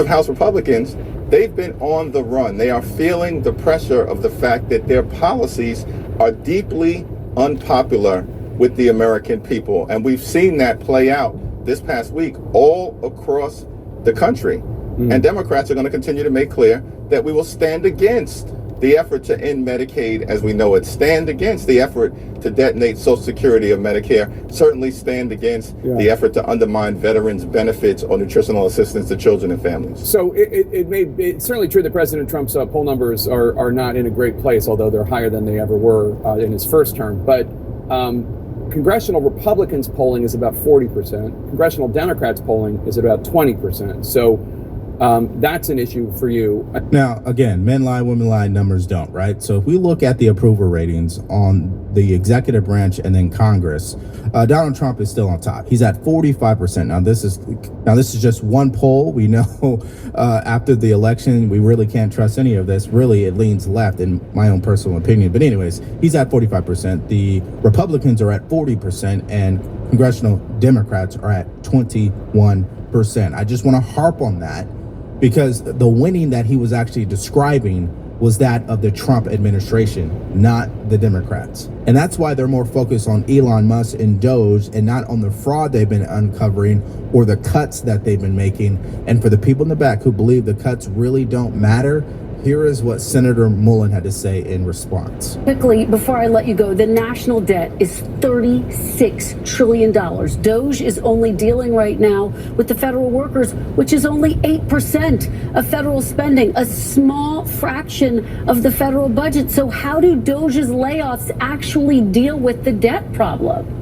House Republicans They've been on the run. They are feeling the pressure of the fact that their policies are deeply unpopular with the American people. And we've seen that play out this past week all across the country. And Democrats are going to continue to make clear that we will stand against the effort to end Medicaid as we know it, stand against the effort to detonate Social Security or Medicare, certainly stand against the effort to undermine veterans' benefits or nutritional assistance to children and families. So it's certainly true that President Trump's poll numbers are not in a great place, although they're higher than they ever were in his first term. But congressional Republicans polling is about 40%. Congressional Democrats polling is about 20%. So that's an issue for you. Now, again, men lie, women lie, numbers don't, right? So if we look at the approval ratings on the executive branch and then Congress, Donald Trump is still on top. He's at 45%. Now this is just one poll. We know after the election, we really can't trust any of this. Really, it leans left in my own personal opinion. But anyways, he's at 45%. The Republicans are at 40%, and congressional Democrats are at 21%. I just want to harp on that, because the winning that he was actually describing was that of the Trump administration, not the Democrats. And that's why they're more focused on Elon Musk and Doge and not on the fraud they've been uncovering or the cuts that they've been making. And for the people in the back who believe the cuts really don't matter, here is what Senator Mullen had to say in response. Quickly, before I let you go, the national debt is $36 trillion. Doge is only dealing right now with the federal workers, which is only 8% of federal spending, a small fraction of the federal budget. So how do Doge's layoffs actually deal with the debt problem?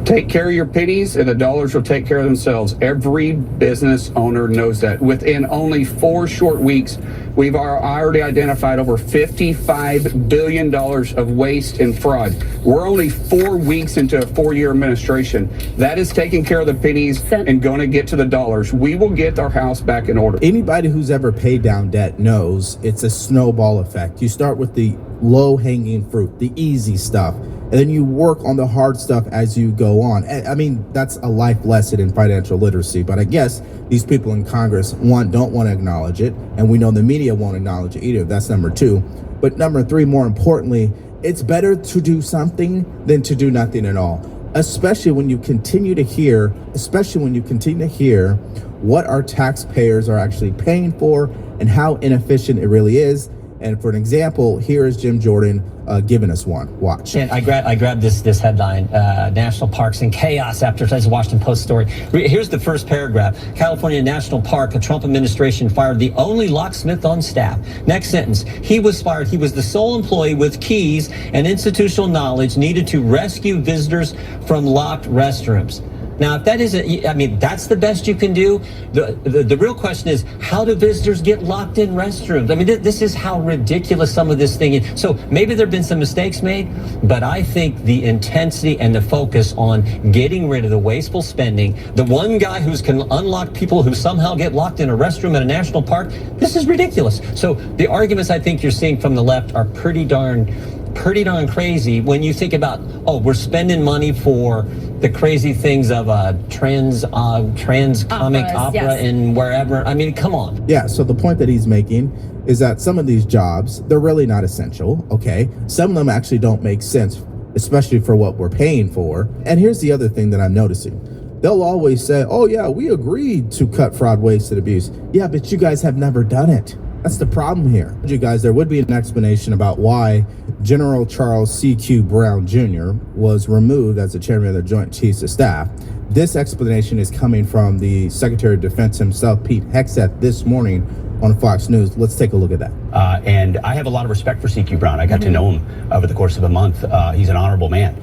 Take care of your pennies and the dollars will take care of themselves. Every business owner knows that. Within only 4 short weeks, we've already identified over $55 billion of waste and fraud. We're only 4 weeks into a 4-year administration. That is taking care of the pennies and going to get to the dollars. We will get our house back in order. Anybody who's ever paid down debt knows it's a snowball effect. You start with the low-hanging fruit, the easy stuff, and then you work on the hard stuff as you go on. I mean, that's a life lesson in financial literacy, but I guess these people in Congress, don't want to acknowledge it, and we know the media won't acknowledge it either. That's number 2. But number 3, more importantly, it's better to do something than to do nothing at all, especially when you continue to hear what our taxpayers are actually paying for and how inefficient it really is. And for an example, here is Jim Jordan giving us one. Watch. And I grabbed this headline, National Parks in Chaos after today's Washington Post story. Here's the first paragraph. California National Park, the Trump administration fired the only locksmith on staff. Next sentence. He was fired. He was the sole employee with keys and institutional knowledge needed to rescue visitors from locked restrooms. Now, if that isn't, I mean, that's the best you can do. The real question is, how do visitors get locked in restrooms? I mean, this is how ridiculous some of this thing is. So maybe there have been some mistakes made, but I think the intensity and the focus on getting rid of the wasteful spending, the one guy who can unlock people who somehow get locked in a restroom at a national park, this is ridiculous. So the arguments I think you're seeing from the left are pretty darn crazy when you think about, we're spending money for the crazy things of trans comic opera and wherever. I mean, come on. Yeah, so the point that he's making is that some of these jobs, they're really not essential, okay? Some of them actually don't make sense, especially for what we're paying for. And here's the other thing that I'm noticing. They'll always say, oh yeah, we agreed to cut fraud, waste, and abuse. Yeah, but you guys have never done it. That's the problem here. You guys, there would be an explanation about why General Charles C.Q. Brown Jr. was removed as the chairman of the Joint Chiefs of Staff. This explanation is coming from the Secretary of Defense himself, Pete Hegseth, this morning on Fox News. Let's take a look at that. And I have a lot of respect for C.Q. Brown. I got to know him over the course of a month. He's an honorable man,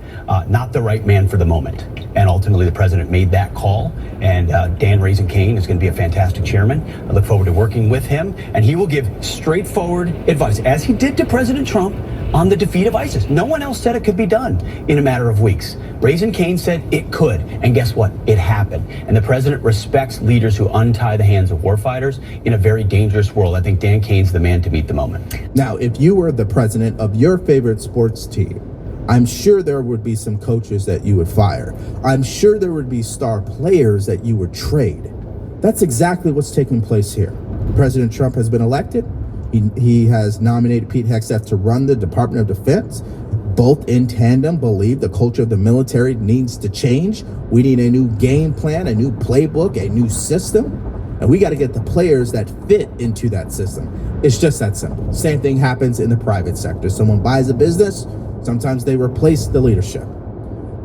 not the right man for the moment. And ultimately, the president made that call. And Dan Raisin Cain is going to be a fantastic chairman. I look forward to working with him. And he will give straightforward advice, as he did to President Trump, on the defeat of ISIS. No one else said it could be done in a matter of weeks. Raisin Cain said it could. And guess what? It happened. And the president respects leaders who untie the hands of warfighters in a very dangerous world. I think Dan Cain's the man to meet the moment. Now, if you were the president of your favorite sports team, I'm sure there would be some coaches that you would fire. I'm sure there would be star players that you would trade. That's exactly what's taking place here. President Trump has been elected. He has nominated Pete Hegseth to run the Department of Defense. Both in tandem believe the culture of the military needs to change. We need a new game plan, a new playbook, a new system. And we got to get the players that fit into that system. It's just that simple. Same thing happens in the private sector. Someone buys a business, sometimes they replace the leadership.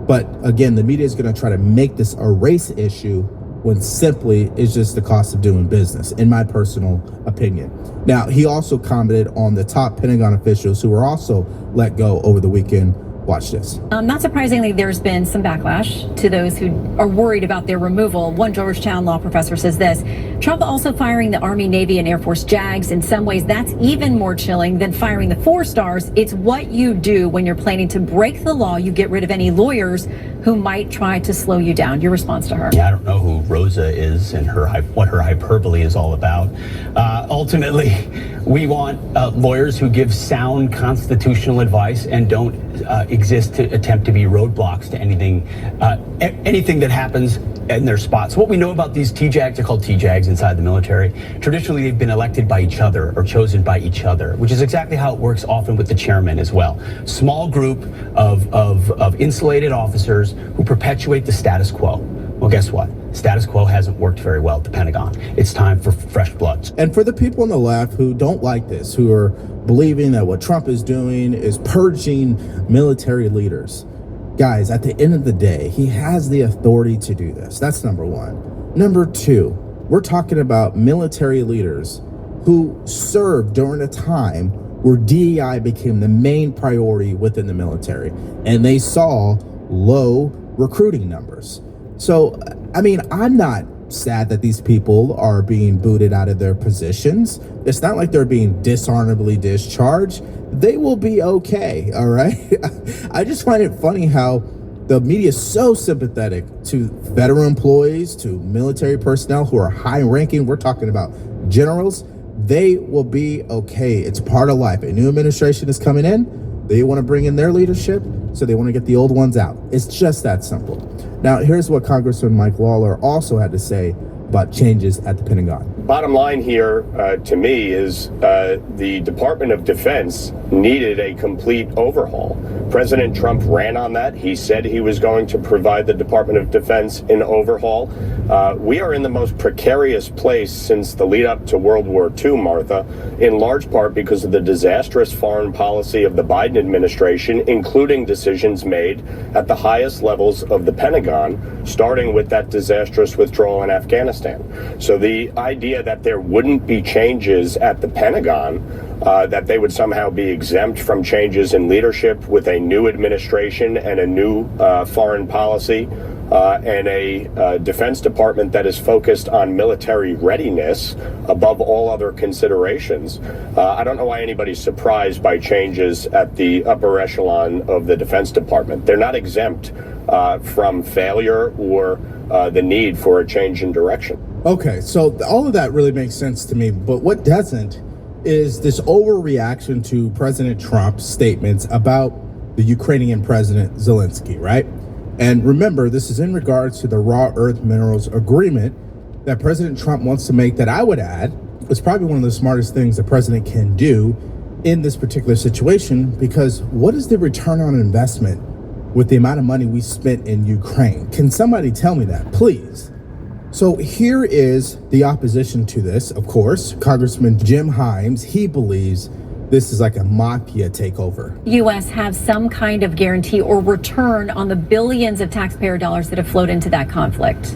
But again, the media is going to try to make this a race issue when simply it's just the cost of doing business, in my personal opinion. Now, he also commented on the top Pentagon officials who were also let go over the weekend. Watch this. Not surprisingly, there's been some backlash to those who are worried about their removal. One Georgetown law professor says this: Trump also firing the Army, Navy, and Air Force JAGs. In some ways, that's even more chilling than firing the 4 stars. It's what you do when you're planning to break the law. You get rid of any lawyers who might try to slow you down. Your response to her? Yeah, I don't know who Rosa is and what her hyperbole is all about. Ultimately, we want lawyers who give sound constitutional advice and don't exist to attempt to be roadblocks to anything that happens in their spots. What we know about these TJAGs, they're called TJAGs inside the military. Traditionally, they've been elected by each other or chosen by each other, which is exactly how it works often with the chairman as well. Small group of insulated officers who perpetuate the status quo. Well, guess what? Status quo hasn't worked very well at the Pentagon. It's time for fresh blood. And for the people on the left who don't like this, who are believing that what Trump is doing is purging military leaders, guys, at the end of the day, he has the authority to do this. That's number one. Number two, we're talking about military leaders who served during a time where DEI became the main priority within the military, and they saw low recruiting numbers. So, I mean, I'm not sad that these people are being booted out of their positions. It's not like they're being dishonorably discharged. They will be okay, all right? I just find it funny how the media is so sympathetic to federal employees, to military personnel who are high-ranking. We're talking about generals. They will be okay. It's part of life. A new administration is coming in. They want to bring in their leadership, so they want to get the old ones out. It's just that simple. Now, here's what Congressman Mike Lawler also had to say about changes at the Pentagon. Bottom line here, to me, is the Department of Defense needed a complete overhaul. President Trump ran on that. He said he was going to provide the Department of Defense an overhaul. We are in the most precarious place since the lead up to World War II, Martha, in large part because of the disastrous foreign policy of the Biden administration, including decisions made at the highest levels of the Pentagon, starting with that disastrous withdrawal in Afghanistan. So the idea that there wouldn't be changes at the Pentagon, that they would somehow be exempt from changes in leadership with a new administration and a new foreign policy, and a Defense Department that is focused on military readiness above all other considerations. I don't know why anybody's surprised by changes at the upper echelon of the Defense Department. They're not exempt from failure or the need for a change in direction. Okay, so all of that really makes sense to me, but what doesn't is this overreaction to President Trump's statements about the Ukrainian President Zelensky, right? And remember, this is in regards to the rare earth minerals agreement that President Trump wants to make, that I would add is probably one of the smartest things the president can do in this particular situation, because what is the return on investment with the amount of money we spent in Ukraine? Can somebody tell me that, please? So here is the opposition to this, of course. Congressman Jim Himes, he believes this is like a mafia takeover. U.S. have some kind of guarantee or return on the billions of taxpayer dollars that have flowed into that conflict.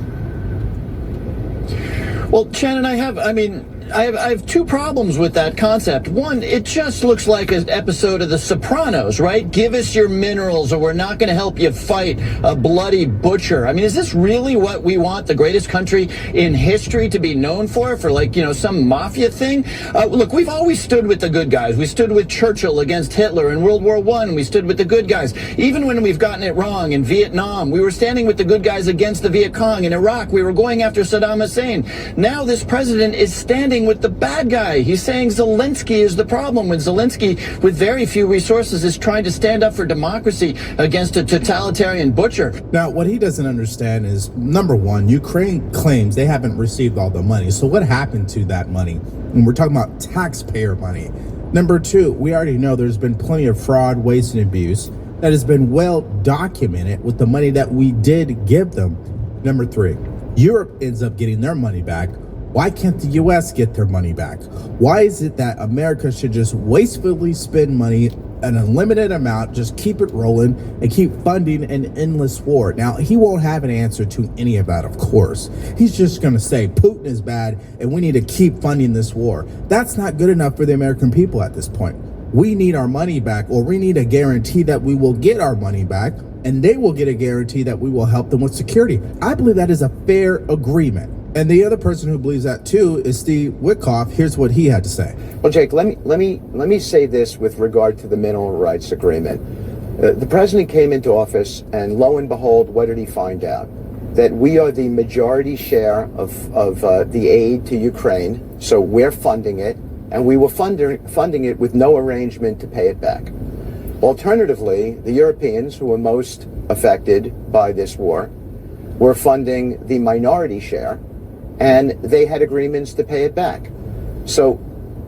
Well, Shannon, I have two problems with that concept. One, it just looks like an episode of The Sopranos, right? Give us your minerals or we're not going to help you fight a bloody butcher. I mean, is this really what we want the greatest country in history to be known for like, some mafia thing? Look, we've always stood with the good guys. We stood with Churchill against Hitler in World War I. We stood with the good guys. Even when we've gotten it wrong in Vietnam, we were standing with the good guys against the Viet Cong. In Iraq, we were going after Saddam Hussein. Now this president is standing siding with the bad guy. He's saying Zelensky is the problem when Zelensky, with very few resources, is trying to stand up for democracy against a totalitarian butcher. Now, what he doesn't understand is, number one, Ukraine claims they haven't received all the money. So what happened to that money? And we're talking about taxpayer money. Number two, we already know there's been plenty of fraud, waste, and abuse that has been well documented with the money that we did give them. Number three, Europe ends up getting their money back. Why can't the U.S. get their money back? Why is it that America should just wastefully spend money, an unlimited amount, just keep it rolling and keep funding an endless war? Now, he won't have an answer to any of that, of course. He's just going to say Putin is bad and we need to keep funding this war. That's not good enough for the American people at this point. We need our money back, or we need a guarantee that we will get our money back, and they will get a guarantee that we will help them with security. I believe that is a fair agreement. And the other person who believes that too is Steve Witkoff. Here's what he had to say. Well, Jake, let me say this with regard to the mineral rights agreement. The president came into office, and lo and behold, what did he find out? That we are the majority share of the aid to Ukraine, so we're funding it, and we were funding it with no arrangement to pay it back. Alternatively, the Europeans, who were most affected by this war, were funding the minority share, and they had agreements to pay it back. So,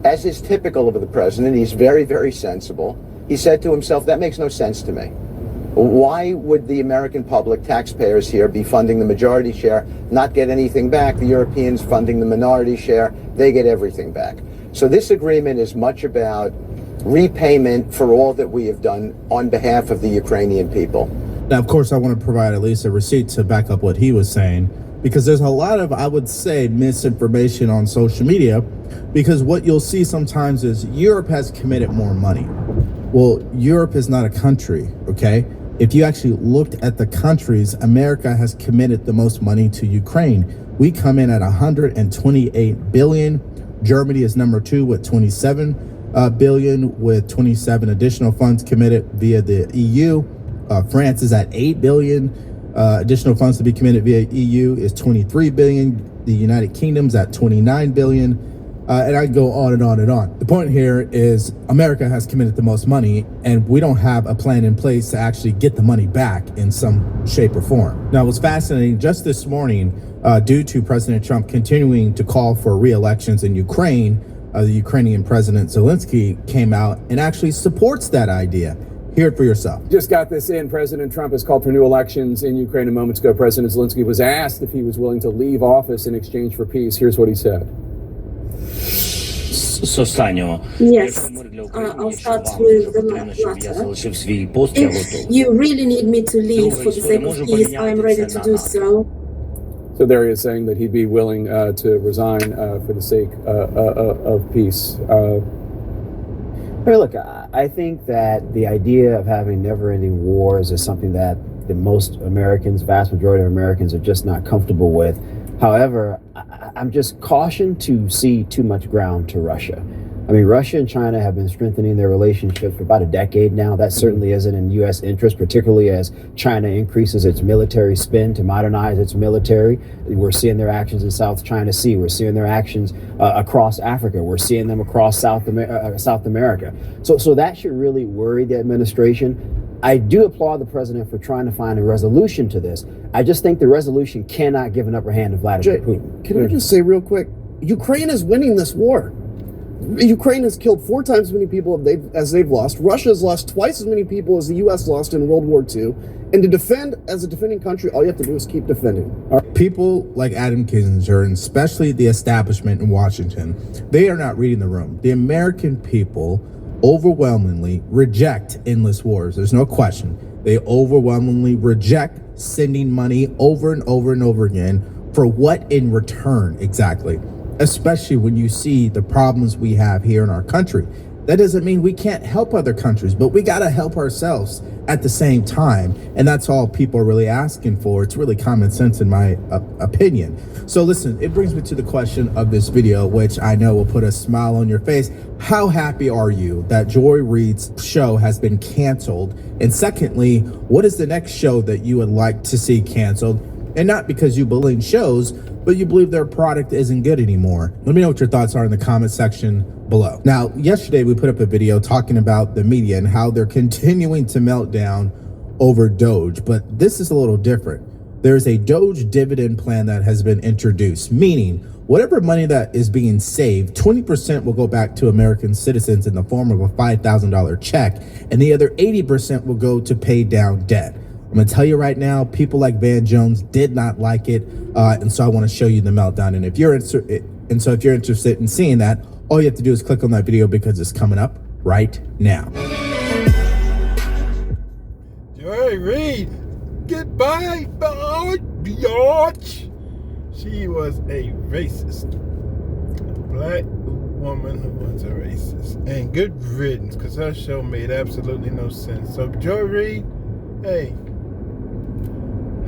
as is typical of the president, he's very, very sensible. He said to himself, that makes no sense to me. Why would the American public, taxpayers here, be funding the majority share, not get anything back? The Europeans funding the minority share, they get everything back. So this agreement is much about repayment for all that we have done on behalf of the Ukrainian people. Now, of course, I want to provide at least a receipt to back up what he was saying, because there's a lot of, I would say, misinformation on social media, because what you'll see sometimes is Europe has committed more money. Well, Europe is not a country, okay? If you actually looked at the countries, America has committed the most money to Ukraine. We come in at 128 billion. Germany is number 2 with 27 billion, with 27 additional funds committed via the EU. France is at 8 billion. Additional funds to be committed via EU is 23 billion. The United Kingdom's at 29 billion. And I go on and on and on. The point here is America has committed the most money, and we don't have a plan in place to actually get the money back in some shape or form. Now, what's fascinating, just this morning, due to President Trump continuing to call for re-elections in Ukraine, the Ukrainian President Zelensky came out and actually supports that idea. Hear it for yourself. Just got this in. President Trump has called for new elections in Ukraine a moment ago. President Zelensky was asked if he was willing to leave office in exchange for peace. Here's what he said. Yes, I'll start with the latter. If you really need me to leave for the sake of peace, I am ready to do so. So there he is saying that he'd be willing to resign for the sake of peace. Hey, look, I think that the idea of having never-ending wars is something that the most Americans, vast majority of Americans, are just not comfortable with. However, I'm just cautioned to see too much ground to Russia. I mean, Russia and China have been strengthening their relationship for about a decade now. That certainly isn't in U.S. interest, particularly as China increases its military spend to modernize its military. We're seeing their actions in South China Sea. We're seeing their actions across Africa. We're seeing them across South America. So that should really worry the administration. I do applaud the president for trying to find a resolution to this. I just think the resolution cannot give an upper hand to Vladimir Putin. Can I just say real quick, Ukraine is winning this war. Ukraine has killed 4 times as many people as they've lost. Russia has lost twice as many people as the U.S. lost in World War II. And to defend as a defending country, all you have to do is keep defending. People like Adam Kinzinger, and especially the establishment in Washington, they are not reading the room. The American people overwhelmingly reject endless wars. There's no question. They overwhelmingly reject sending money over and over and over again. For what in return exactly? Especially when you see the problems we have here in our country. That doesn't mean we can't help other countries, but we got to help ourselves at the same time. And that's all people are really asking for. It's really common sense in my opinion. So listen, it brings me to the question of this video, which I know will put a smile on your face. How happy are you that Joy Reid's show has been canceled? And secondly, what is the next show that you would like to see canceled? And not because you bullying shows, but you believe their product isn't good anymore. Let me know what your thoughts are in the comment section below. Now, yesterday we put up a video talking about the media and how they're continuing to melt down over Doge, but this is a little different. There's a Doge dividend plan that has been introduced, meaning whatever money that is being saved, 20% will go back to American citizens in the form of a $5,000 check, and the other 80% will go to pay down debt. I'm gonna tell you right now, people like Van Jones did not like it, and so I want to show you the meltdown. And if you're interested in seeing that, all you have to do is click on that video because it's coming up right now. Joy Reid, goodbye, biatch. She was a racist. Black woman who was a racist. And good riddance, because her show made absolutely no sense. So, Joy Reid, hey,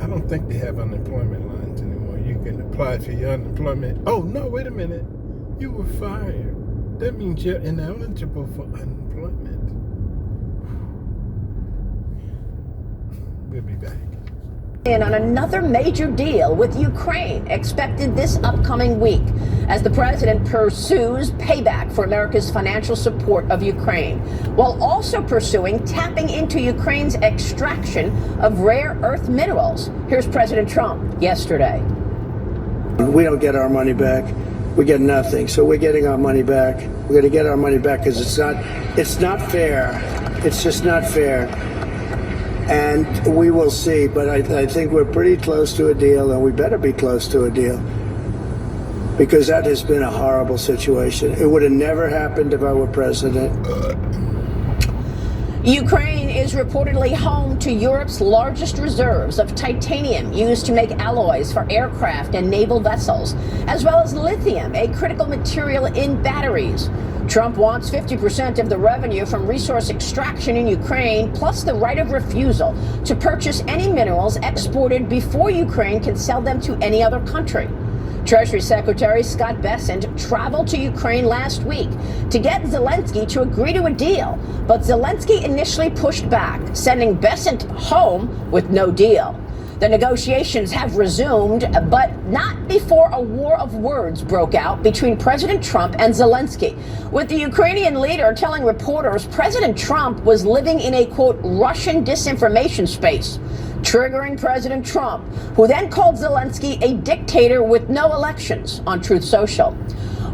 I don't think they have unemployment lines anymore. You can apply for your unemployment. Oh, no, wait a minute. You were fired. That means you're ineligible for unemployment. We'll be back. On another major deal with Ukraine expected this upcoming week as the president pursues payback for America's financial support of Ukraine, while also pursuing tapping into Ukraine's extraction of rare earth minerals. Here's President Trump yesterday. We don't get our money back. We get nothing. So we're getting our money back. We're going to get our money back because it's not fair. It's just not fair. And we will see, but I think we're pretty close to a deal, and we better be close to a deal, because that has been a horrible situation. It would have never happened if I were president. Ukraine is reportedly home to Europe's largest reserves of titanium used to make alloys for aircraft and naval vessels, as well as lithium, a critical material in batteries. Trump wants 50% of the revenue from resource extraction in Ukraine, plus the right of refusal to purchase any minerals exported before Ukraine can sell them to any other country. Treasury Secretary Scott Bessent traveled to Ukraine last week to get Zelensky to agree to a deal, but Zelensky initially pushed back, sending Bessent home with no deal. The negotiations have resumed, but not before a war of words broke out between President Trump and Zelensky, with the Ukrainian leader telling reporters President Trump was living in a, quote, Russian disinformation space, triggering President Trump, who then called Zelensky a dictator with no elections on Truth Social.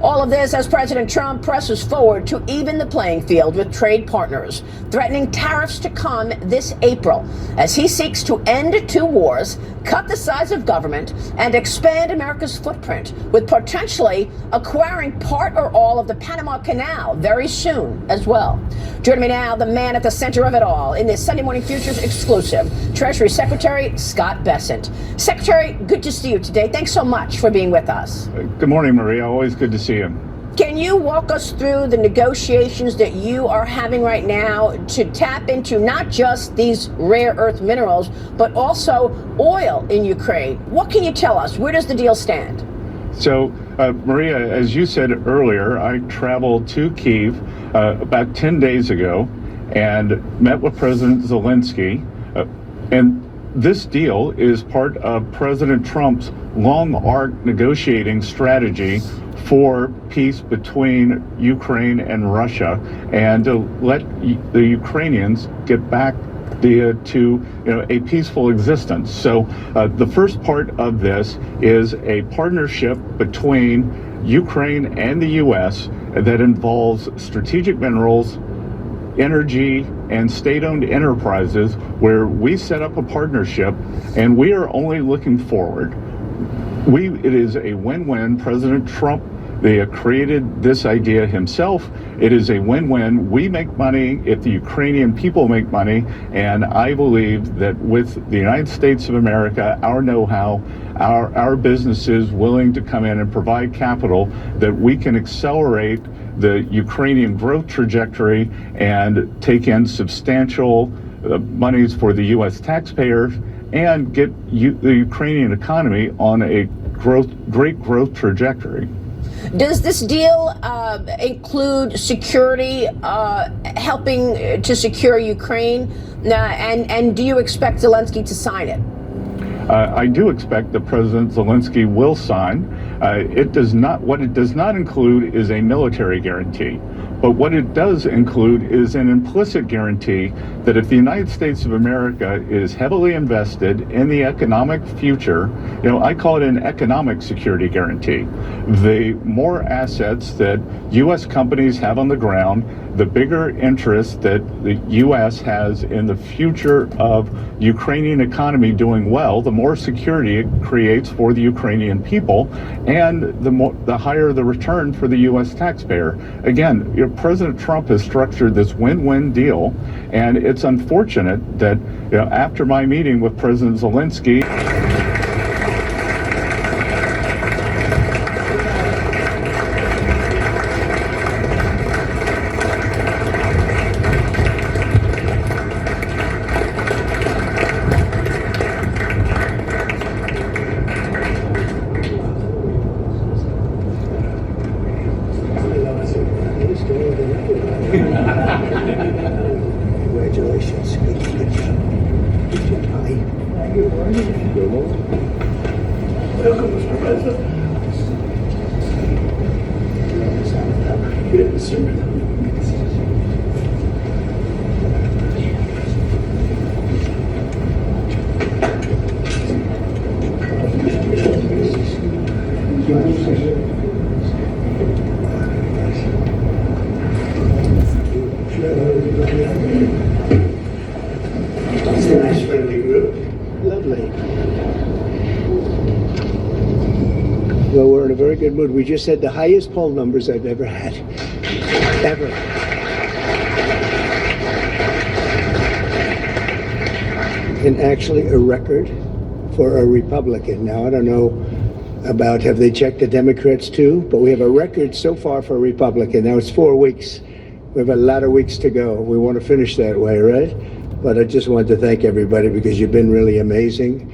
All of this as President Trump presses forward to even the playing field with trade partners, threatening tariffs to come this April as he seeks to end two wars, cut the size of government, and expand America's footprint, with potentially acquiring part or all of the Panama Canal very soon as well. Joining me now, the man at the center of it all in this Sunday Morning Futures exclusive, Treasury Secretary Scott Bessent. Secretary, good to see you today. Thanks so much for being with us. Good morning, Maria. Always good to see you. Can you walk us through the negotiations that you are having right now to tap into not just these rare earth minerals, but also oil in Ukraine? What can you tell us? Where does the deal stand? So, Maria, as you said earlier, I traveled to Kyiv about 10 days ago and met with President Zelensky. And this deal is part of President Trump's long arc negotiating strategy for peace between Ukraine and Russia, and to let the Ukrainians get back to a peaceful existence. So the first part of this is a partnership between Ukraine and the U.S. that involves strategic minerals, energy, and state-owned enterprises, where we set up a partnership, and we are only looking forward. It is a win-win. President Trump, they created this idea himself. It is a win-win. We make money if the Ukrainian people make money, and I believe that with the United States of America, our know-how, our businesses willing to come in and provide capital, that we can accelerate the Ukrainian growth trajectory and take in substantial monies for the U.S. taxpayers and get the Ukrainian economy on a great growth trajectory. Does this deal include security, helping to secure Ukraine? And do you expect Zelensky to sign it? I do expect that President Zelensky will sign. What it does not include is a military guarantee. But what it does include is an implicit guarantee that if the United States of America is heavily invested in the economic future, I call it an economic security guarantee. The more assets that U.S. companies have on the ground, the bigger interest that the U.S. has in the future of Ukrainian economy doing well, the more security it creates for the Ukrainian people, and the higher the return for the U.S. taxpayer. Again, President Trump has structured this win-win deal, and it's unfortunate that after my meeting with President Zelensky, Congratulations. Good job. Hi. Welcome, Mr. President. Good, sir. It's a nice friendly group. Lovely. Well, we're in a very good mood. We just had the highest poll numbers I've ever had. Ever. And actually a record for a Republican. Now, I don't know about have they checked the Democrats too, but we have a record so far for a Republican. Now it's 4 weeks. We have a lot of weeks to go. We want to finish that way, right? But I just wanted to thank everybody because you've been really amazing.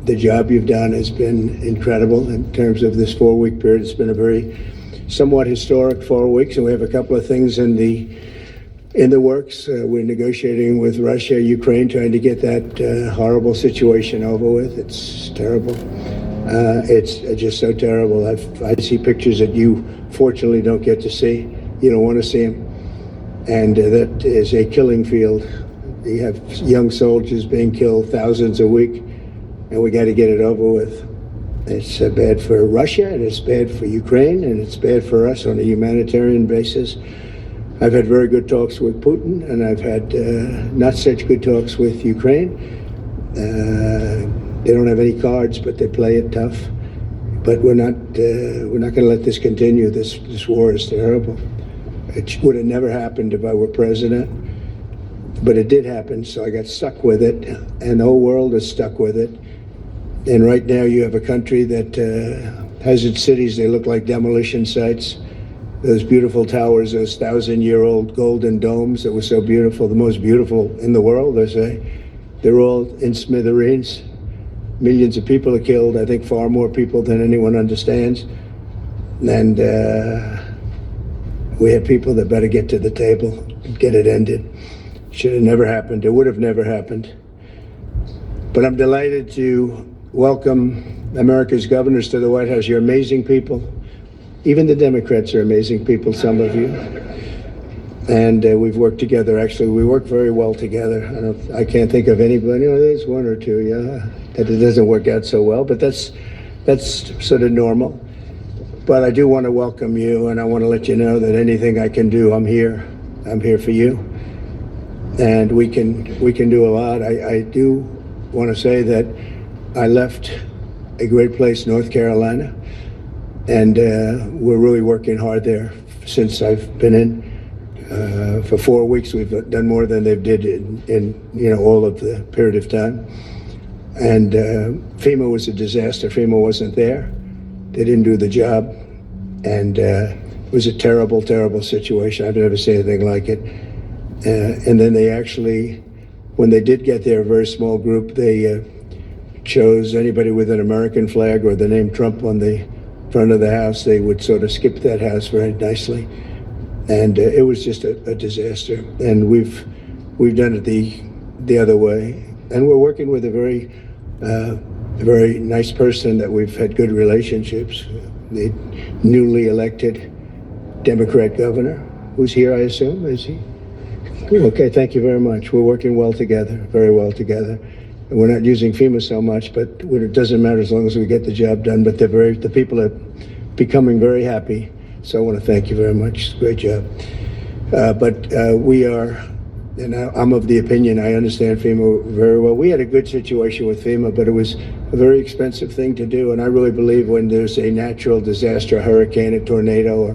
The job you've done has been incredible in terms of this 4-week period. It's been a very somewhat historic 4 weeks, and we have a couple of things in the works. We're negotiating with Russia, Ukraine, trying to get that horrible situation over with. It's terrible. It's just so terrible. I see pictures that you fortunately don't get to see. You don't want to see them. And that is a killing field. You have young soldiers being killed, thousands a week, and we got to get it over with. It's bad for Russia, and it's bad for Ukraine, and it's bad for us on a humanitarian basis. I've had very good talks with Putin, and I've had not such good talks with Ukraine. They don't have any cards, but they play it tough. But we're not going to let this continue. This war is terrible. It would have never happened if I were president, but it did happen, so I got stuck with it, and the whole world is stuck with it. And right now you have a country that has its cities, they look like demolition sites. Those beautiful towers, those 1,000-year-old golden domes that were so beautiful, the most beautiful in the world, they say, they're all in smithereens. Millions of people are killed, I think far more people than anyone understands. And we have people that better get to the table and get it ended. Should have never happened. It would have never happened. But I'm delighted to welcome America's governors to the White House. You're amazing people. Even the Democrats are amazing people, some of you. And we've worked together. Actually, we work very well together. I can't think of anybody. There's one or two, that it doesn't work out so well, but that's sort of normal. But I do want to welcome you, and I want to let you know that anything I can do, I'm here. I'm here for you. And we can do a lot. I do want to say that I left a great place, North Carolina, and we're really working hard there since I've been in. For 4 weeks, we've done more than they've did in all of the period of time. And FEMA was a disaster. FEMA wasn't there. They didn't do the job, and it was a terrible, terrible situation. I've never seen anything like it. And then they actually, when they did get there, a very small group, they chose anybody with an American flag or the name Trump on the front of the house. They would sort of skip that house very nicely. And it was just a disaster. And we've done it the other way. And we're working with a very a very nice person that we've had good relationships. The newly elected Democrat governor, who's here, I assume, is he? Okay, thank you very much. We're working well together, very well together. And we're not using FEMA so much, but it doesn't matter as long as we get the job done. But the people are becoming very happy. So I want to thank you very much. Great job. We are, and I'm of the opinion, I understand FEMA very well. We had a good situation with FEMA, but it was a very expensive thing to do. And I really believe when there's a natural disaster, a hurricane, a tornado, or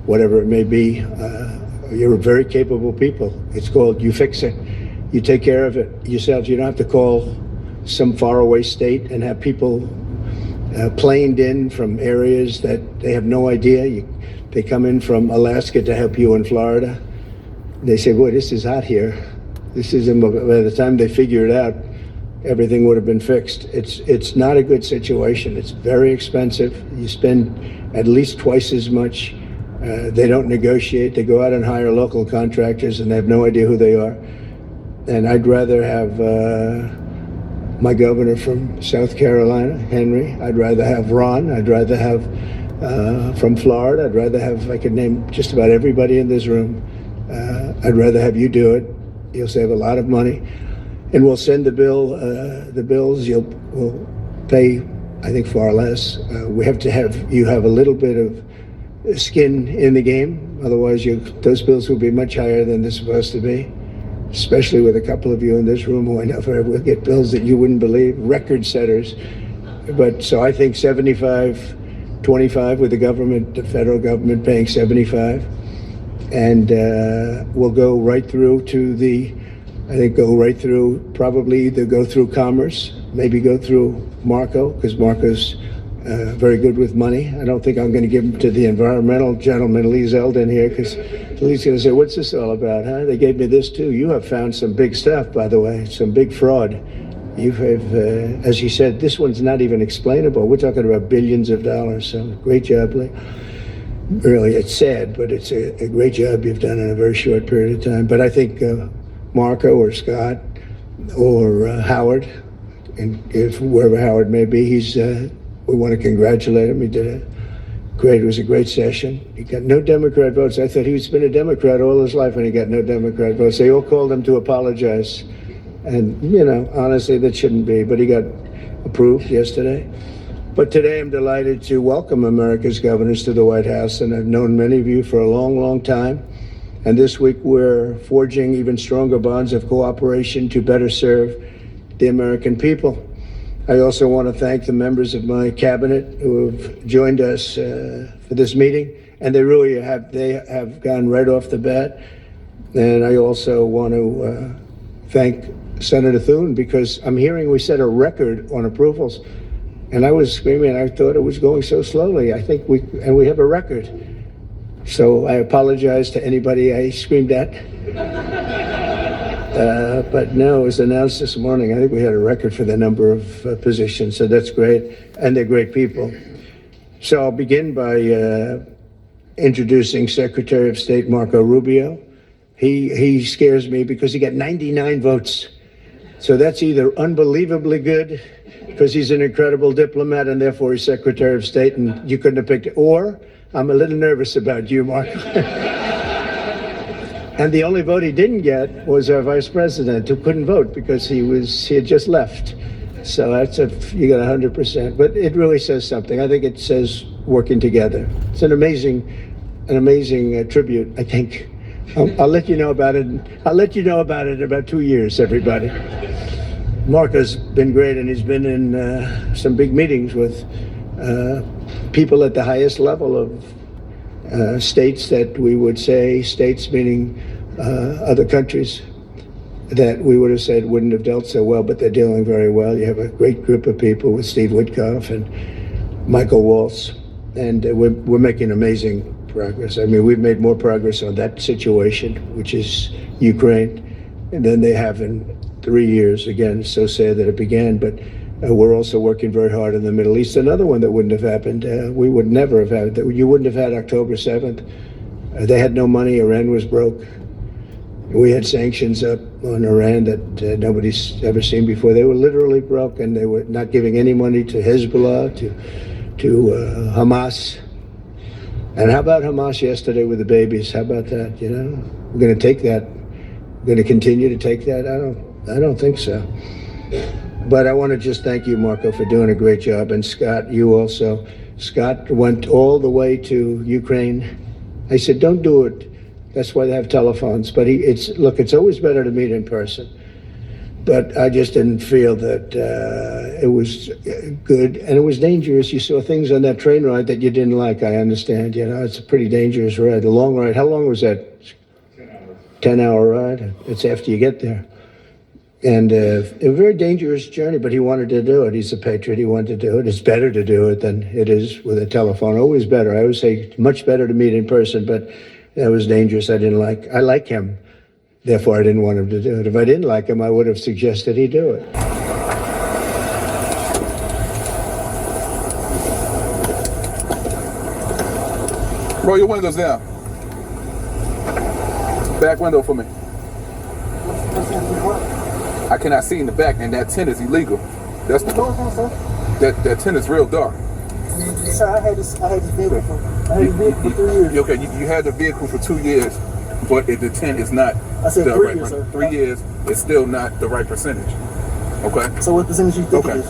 whatever it may be, you're very capable people. It's called you fix it. You take care of it yourselves. You don't have to call some faraway state and have people planed in from areas that they have no idea. They come in from Alaska to help you in Florida. They say, boy, this is hot here. This is, by the time they figure it out, everything would have been fixed. It's not a good situation. It's very expensive. You spend at least twice as much. They don't negotiate. They go out and hire local contractors, and they have no idea who they are. And I'd rather have my governor from South Carolina, Henry. I'd rather have Ron. I'd rather have from Florida. I'd rather have, I could name just about everybody in this room. I'd rather have you do it. You'll save a lot of money. And we'll send the bills. We'll pay, I think, far less. We have to have, you have a little bit of skin in the game. Otherwise, those bills will be much higher than they're supposed to be. Especially with a couple of you in this room who I know will get bills that you wouldn't believe, record setters. But so I think 75-25 with the government, the federal government paying 75, and we'll go right through to probably either go through Commerce, maybe go through Marco, because Marco's very good with money. I don't think I'm going to give them to the environmental gentleman, Lee Zeldin here, because Lee's going to say, what's this all about, huh? They gave me this too. You have found some big stuff, by the way, some big fraud. You have, as you said, this one's not even explainable. We're talking about billions of dollars, so great job, Lee. Really, it's sad, but it's a great job you've done in a very short period of time. But I think Marco or Scott or Howard, and if wherever Howard may be, we want to congratulate him. He did it was a great session. He got no Democrat votes. I thought he's been a Democrat all his life and he got no Democrat votes. They all called him to apologize. And, honestly, that shouldn't be. But he got approved yesterday. But today I'm delighted to welcome America's governors to the White House. And I've known many of you for a long, long time. And this week we're forging even stronger bonds of cooperation to better serve the American people. I also want to thank the members of my cabinet who have joined us for this meeting, and they have gone right off the bat. And I also want to thank Senator Thune, because I'm hearing we set a record on approvals, and I was screaming. I thought it was going so slowly. I think we have a record. So I apologize to anybody I screamed at. But no, it was announced this morning. I think we had a record for the number of positions, so that's great, and they're great people. So I'll begin by introducing Secretary of State Marco Rubio. He scares me because he got 99 votes. So that's either unbelievably good, because he's an incredible diplomat and therefore he's Secretary of State and you couldn't have picked it, or I'm a little nervous about you, Marco. And the only vote he didn't get was our vice president, who couldn't vote because he had just left. So you got 100%. But it really says something. I think it says working together. It's an amazing tribute, I think. I'll let you know about it. I'll let you know about it in about 2 years, everybody. Marco's been great, and he's been in some big meetings with people at the highest level of states that we would say, states meaning other countries that we would have said wouldn't have dealt so well, but they're dealing very well. You have a great group of people with Steve Witkoff and Michael Waltz, and we're making amazing progress. I mean, we've made more progress on that situation, which is Ukraine, than they have in 3 years. Again, it's so sad that it began, but we're also working very hard in the Middle East. Another one that wouldn't have happened, we would never have had, that you wouldn't have had October 7th. They had no money, Iran was broke. We had sanctions up on Iran that nobody's ever seen before. They were literally broken. They were not giving any money to Hezbollah, to Hamas. And how about Hamas yesterday with the babies? How about that? You know, we're going to take that. We're going to continue to take that. I don't think so. But I want to just thank you, Marco, for doing a great job, and Scott, you also. Scott went all the way to Ukraine. I said, don't do it. That's why they have telephones. But it's always better to meet in person. But I just didn't feel that it was good, and it was dangerous. You saw things on that train ride that you didn't like. I understand. You know, it's a pretty dangerous ride, a long ride. How long was that? 10-hour ride. It's after you get there. And a very dangerous journey, but he wanted to do it. He's a patriot. He wanted to do it. It's better to do it than it is with a telephone. Always better. I always say much better to meet in person, but that was dangerous. I like him. Therefore, I didn't want him to do it. If I didn't like him, I would have suggested he do it. Roll your windows down. Back window for me. I cannot see in the back, and that tent is illegal. That's the that tent is real dark. Sir, I had this vehicle for 3 years. Okay, you had the vehicle for 2 years, but the tent is not. I said the 3 right years, sir. 3 years is still not the right percentage. Okay. So what percentage you think it is?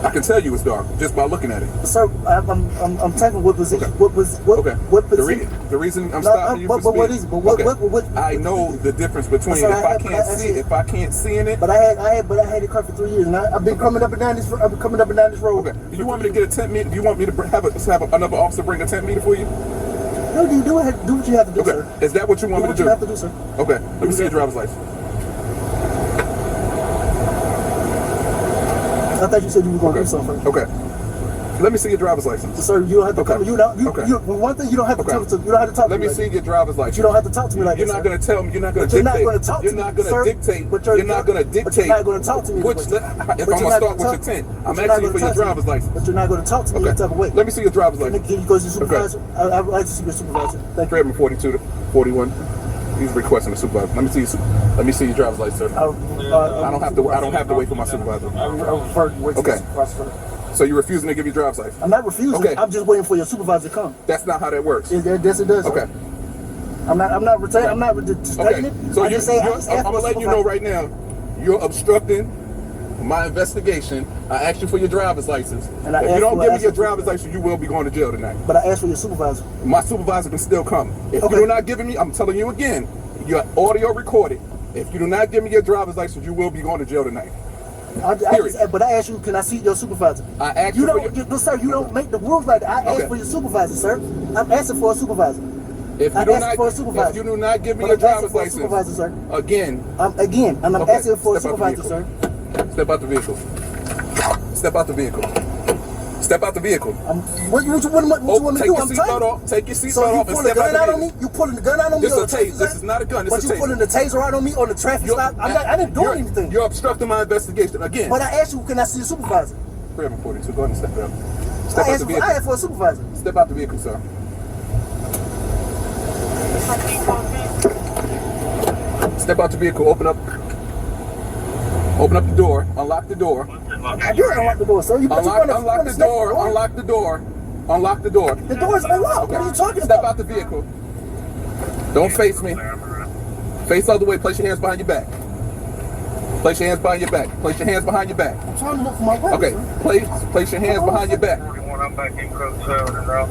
I can tell you it's dark just by looking at it. Sir, I'm taking what position? Okay. What position? The reason I'm stopping you from speaking. What is it? But what? I know the difference between Sir, if I can't see in it. But I had it covered for 3 years, and I've been coming up and down this. I've been coming up and down this road. Okay. Do you want me to get a tent meter? Do you want me to have another officer bring a tent meter for you? No, do what you have to do, sir. Is that what you want me to do? Do what you have to do, sir. Okay. Let me see your driver's license. I thought you said you were going to do something. Okay. Let me see your driver's license. Sir, you don't have to come. One thing you don't have to talk to. You don't have to talk to me. Let me see your driver's license. You don't have to talk to me like that. You're not going to tell me. You're not going to dictate. You're not going to dictate. You're not going to dictate. But you're not going to talk to me. If I'm going to start with your tent, I'm asking you for your driver's license. But you're not going to talk to me that type of way. Let me see your driver's license. Can you go to your supervisor? I'd like to see your supervisor. Thank you. Grab me 42 to 41. He's requesting a supervisor. Let me see your driver's license, sir. I don't have to wait for my supervisor. Okay. So you're refusing to give your driver's license? I'm not refusing. Okay. I'm just waiting for your supervisor to come. That's not how that works. Yes, it does. Okay. I'm not retaking. I'm not taking it. So I'm gonna let you know right now. You're obstructing my investigation. I asked you for your driver's license. And if you don't give me your driver's license, you will be going to jail tonight. But I asked for your supervisor. My supervisor can still come. If you're not giving me, I'm telling you again, your audio recorded. If you do not give me your driver's license, you will be going to jail tonight. But I asked you, can I see your supervisor? I asked you. Sir, you don't make the rules like that. I asked for your supervisor, sir. I'm asking for a supervisor. If you do not give me your driver's license, supervisor, sir. Again, I'm asking for a supervisor, sir. Step out the vehicle. Step out the vehicle. Step out the vehicle. What you want me to do? I'm tight. Take your seatbelt off and step out the vehicle. You pulling the gun out on me? This is not a gun. But you pulling the taser out on me on the traffic stop? I didn't do anything. You're obstructing my investigation again. But I asked you, can I see your supervisor? Grab him 42. Go ahead and step out. I asked for a supervisor. Step out the vehicle, sir. Step out the vehicle. Open up the door. Unlock the door. I did unlock the door, sir. Unlock the door. Unlock the door. Unlock the door. The door is unlocked. Okay. What are you talking about? Step out the vehicle. Don't face me. Face the other way. Place your hands behind your back. Place your hands behind your back. Place your hands behind your back. I'm trying to look for my weapon. Okay. Place your hands behind your back. I'm back in Crow 7 and Route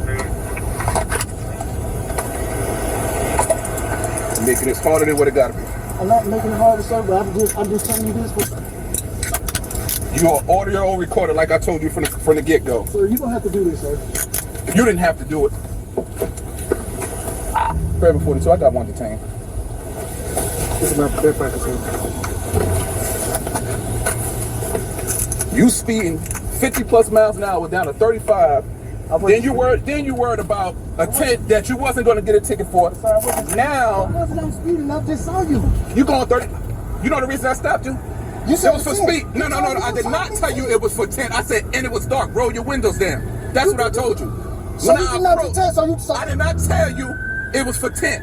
2. Making it harder than what it gotta be. I'm not making it harder, sir, but I'm just telling you this. You are audio recorded like I told you from the get-go. Sir, you don't have to do this, sir. You didn't have to do it. Grab 42. I got one detained. This is my practice, sir. You speeding 50 plus miles an hour down to 35. Then you worried about a tent that you wasn't going to get a ticket for. Now, I wasn't speeding. I just saw you. You going 30? You know the reason I stopped you? You said it was for speed. No. I did not tell you it was for 10. I said, and it was dark. Roll your windows down. That's what I told you. So you did not tell, I did not tell you it was for 10.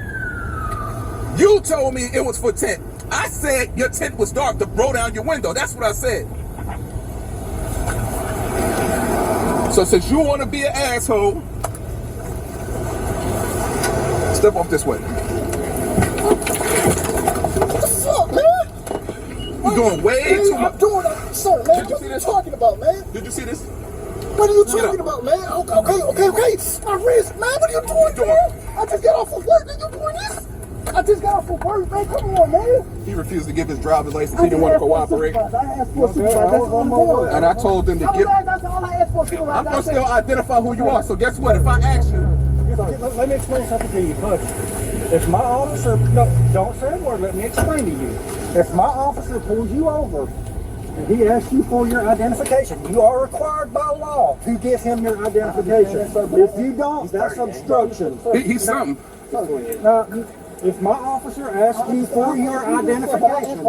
You told me it was for tent. I said your tent was dark to roll down your window. That's what I said. So since you want to be an asshole, step off this way. What the fuck, man? You're doing way too much. I'm doing it. Sir, man, what are you talking about, man? Did you see this? What are you talking about, man? Okay. My wrist, man. What are you doing, man? I just got off of work and you doing this? I just got off of work, man. Come on, man. He refused to give his driver's license. He didn't want to cooperate. I asked for a supervisor. That's all I'm doing. And I told them to get. That's all I asked for a supervisor. I'm going to still identify who you are. So guess what? If I ask you. Let me explain something to you, buddy. If my officer, no, don't say a word. Let me explain to you. If my officer pulls you over and he asks you for your identification, you are required by law to give him your identification. If you don't, that's obstruction. He's something. Now, if my officer asks you for your identification,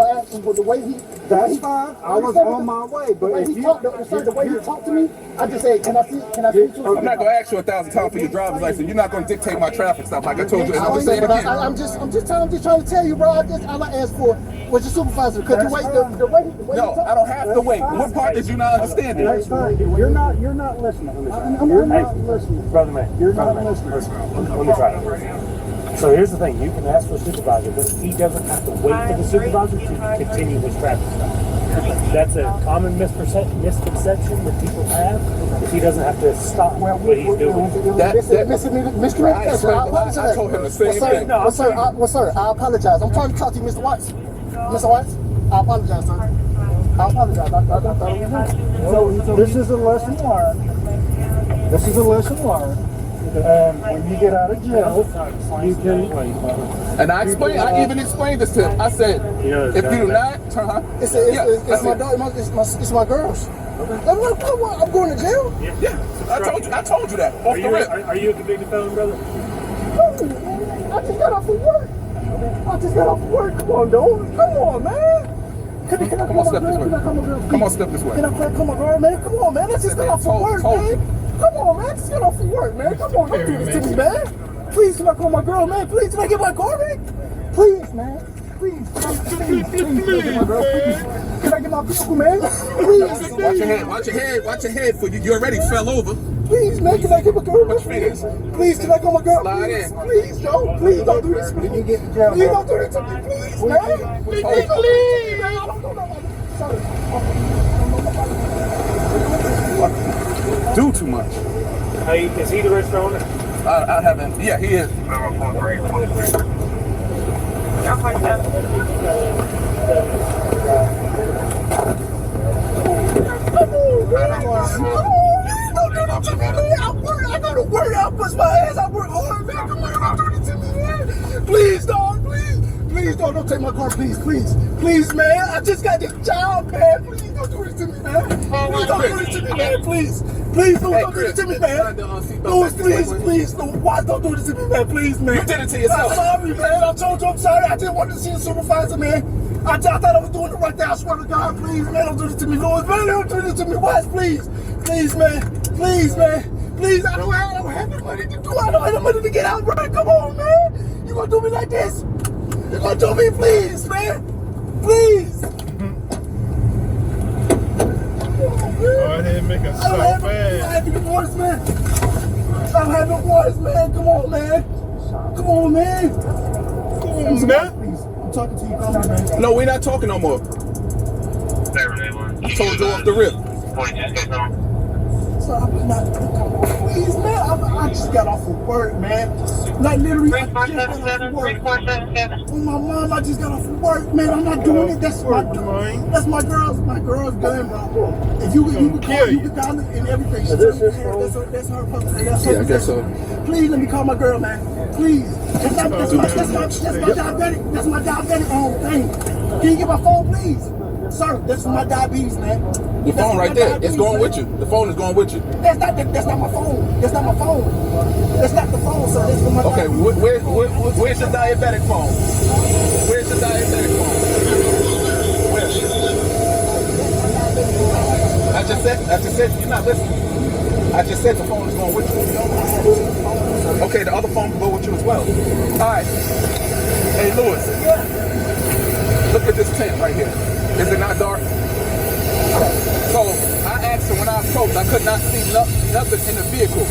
that's fine. I was on my way. But if you the way you talk to me, I just say, can I see you? I'm not going to ask you 1,000 times for your driver's license. You're not going to dictate my traffic stop like I told you. And I'm going to say it again. I'm just trying to tell you, bro. All I asked for was your supervisor. Could you wait the way No, I don't have to wait. What part did you not understand? That's fine. You're not listening. I'm not listening. Brother man, you're not listening. Let me try it. So here's the thing, you can ask for a supervisor, but he doesn't have to wait for the supervisor to continue his traffic stop. That's a common misconception that people have, if he doesn't have to stop what he's doing. Miscommunication. I told him the same thing. Well, sir, I apologize. I'm trying to talk to you, Mr. Watts. Mr. Watts, I apologize, sir. I apologize. I thought it was So this is a lesson learned. This is a lesson learned. When you get out of jail, you can. And I even explained this to him. I said, if you do not, it's my girls. I'm going to jail. Yeah, I told you that. Off the rip. Are you a convicted felon, brother? I just got off of work. Come on, dude. Come on, man. Can I come on, step this way. Come on, step this way. Can I come on, girl, man? Come on, man. Let's just get off of work, man. Come on, man. Just get off of work, man. Come on, don't do this to me, man. Please, can I call my girl, man? Please, can I get my car, man? Please, man. Please, can my girl, please. Can I get my vehicle, man? Please. Watch your head, for you already fell over. Please, man, can I get my girl? Please, can I call my girl? Please, don't do this to me. Please don't do this to me, please, man. Please, man. I don't know. Sorry. Do too much. Hey, is he the restaurant owner? I haven't. Yeah, he is. I go to work. I push my ass. I work hard, man. Come on, don't do this to me, man. Please, dog. Please, dog. Don't take my car, please. Please, man. I just got this job, man. Please don't do this to me, man. Please don't do this to me, man. Please, don't do this to me, man. Louis, please. Why don't do this to me, man? Please, man. You did it to yourself. I'm sorry, man. I told you I'm sorry. I didn't want to see a supervisor, man. I thought I was doing the right thing. I swear to God, please, man. Don't do this to me, Louis. Man, don't do this to me. Wes, please. Please, man. Please, I don't have the money to do. I don't have the money to get out, bro. Come on, man. You gonna do me like this? You gonna do me, please, man? Please. Go ahead and make a so bad. I don't have no words, man. I don't have no words, man. Come on, man. Come on, man. Please. I'm talking to you. Come on, man. No, we're not talking no more. I told you off the rip. So I'm not, please, man. I just got off of work, man. Like literally, I just got off of work. Oh my mom, I just got off of work, man. I'm not doing it. That's my girl's gun, bro. If you can call, you can call it and everything. That's her puppy. Yeah, I guess so. Please let me call my girl, man. Please. That's my diabetic. That's my diabetic thing. Can you get my phone, please? Sir, that's my diabetes, man. Your phone right there. It's going with you. The phone is going with you. That's not my phone. That's not my phone. That's not the phone, sir. That's for my okay, where's your diabetic phone? Where's the diabetic phone? Where? I just said, you're not listening. I just said the phone is going with you. Okay, the other phone will go with you as well. All right. Hey, Lewis. Look at this tent right here. Is it not dark? So I asked him when I approached, I could not see nothing in the vehicle.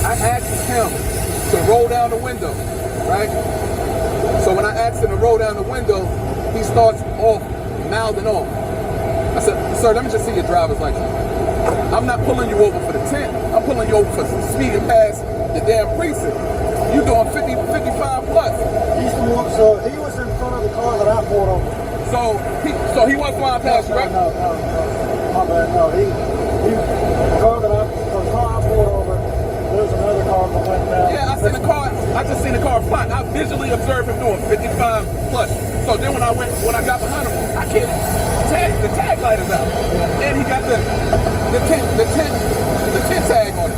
I asked him to roll down the window, right? So when I asked him to roll down the window, he starts off mouthing off. I said, sir, let me just see your driver's license. I'm not pulling you over for the tent. I'm pulling you over for speeding past the damn precinct. You doing 50, 55 plus. So he was in front of the car that I pulled over. So he was flying past you, right? No. My bad. No, the car I pulled over, there's another car that went down. Yeah, I just seen the car flying. I visually observed him doing 55 plus. So then when I got behind him, I can't the tag light is out. And he got the tent tag on it.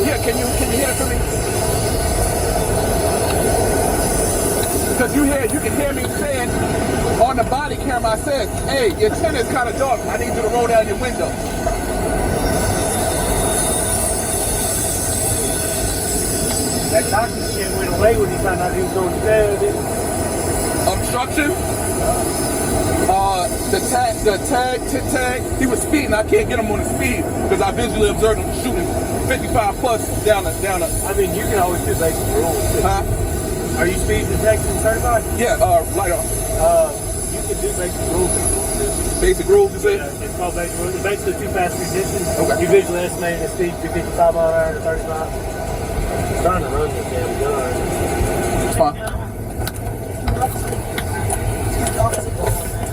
Yeah, can you hear it for me? Because you can hear me saying on the body camera, I said, hey, your tent is kind of dark. I need you to roll down your window. That toxic shit went away when he found out he was going to jail. Obstruction? The tag, he was speeding. I can't get him on the speed because I visually observed him shooting 55 plus down the. I mean, you can always do basic rules. Huh? Are you speed detection certified? Yeah, light on. You can do basic rules. Basic rules, you say? Yeah, it's called basic rules. It's basically two fast resistance. Okay. You visually estimate the speed to 55 mile an hour to 35. I'm trying to run this damn gun. It's fine.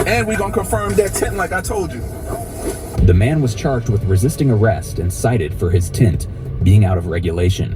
And we're going to confirm that tent like I told you. The man was charged with resisting arrest and cited for his tent being out of regulation.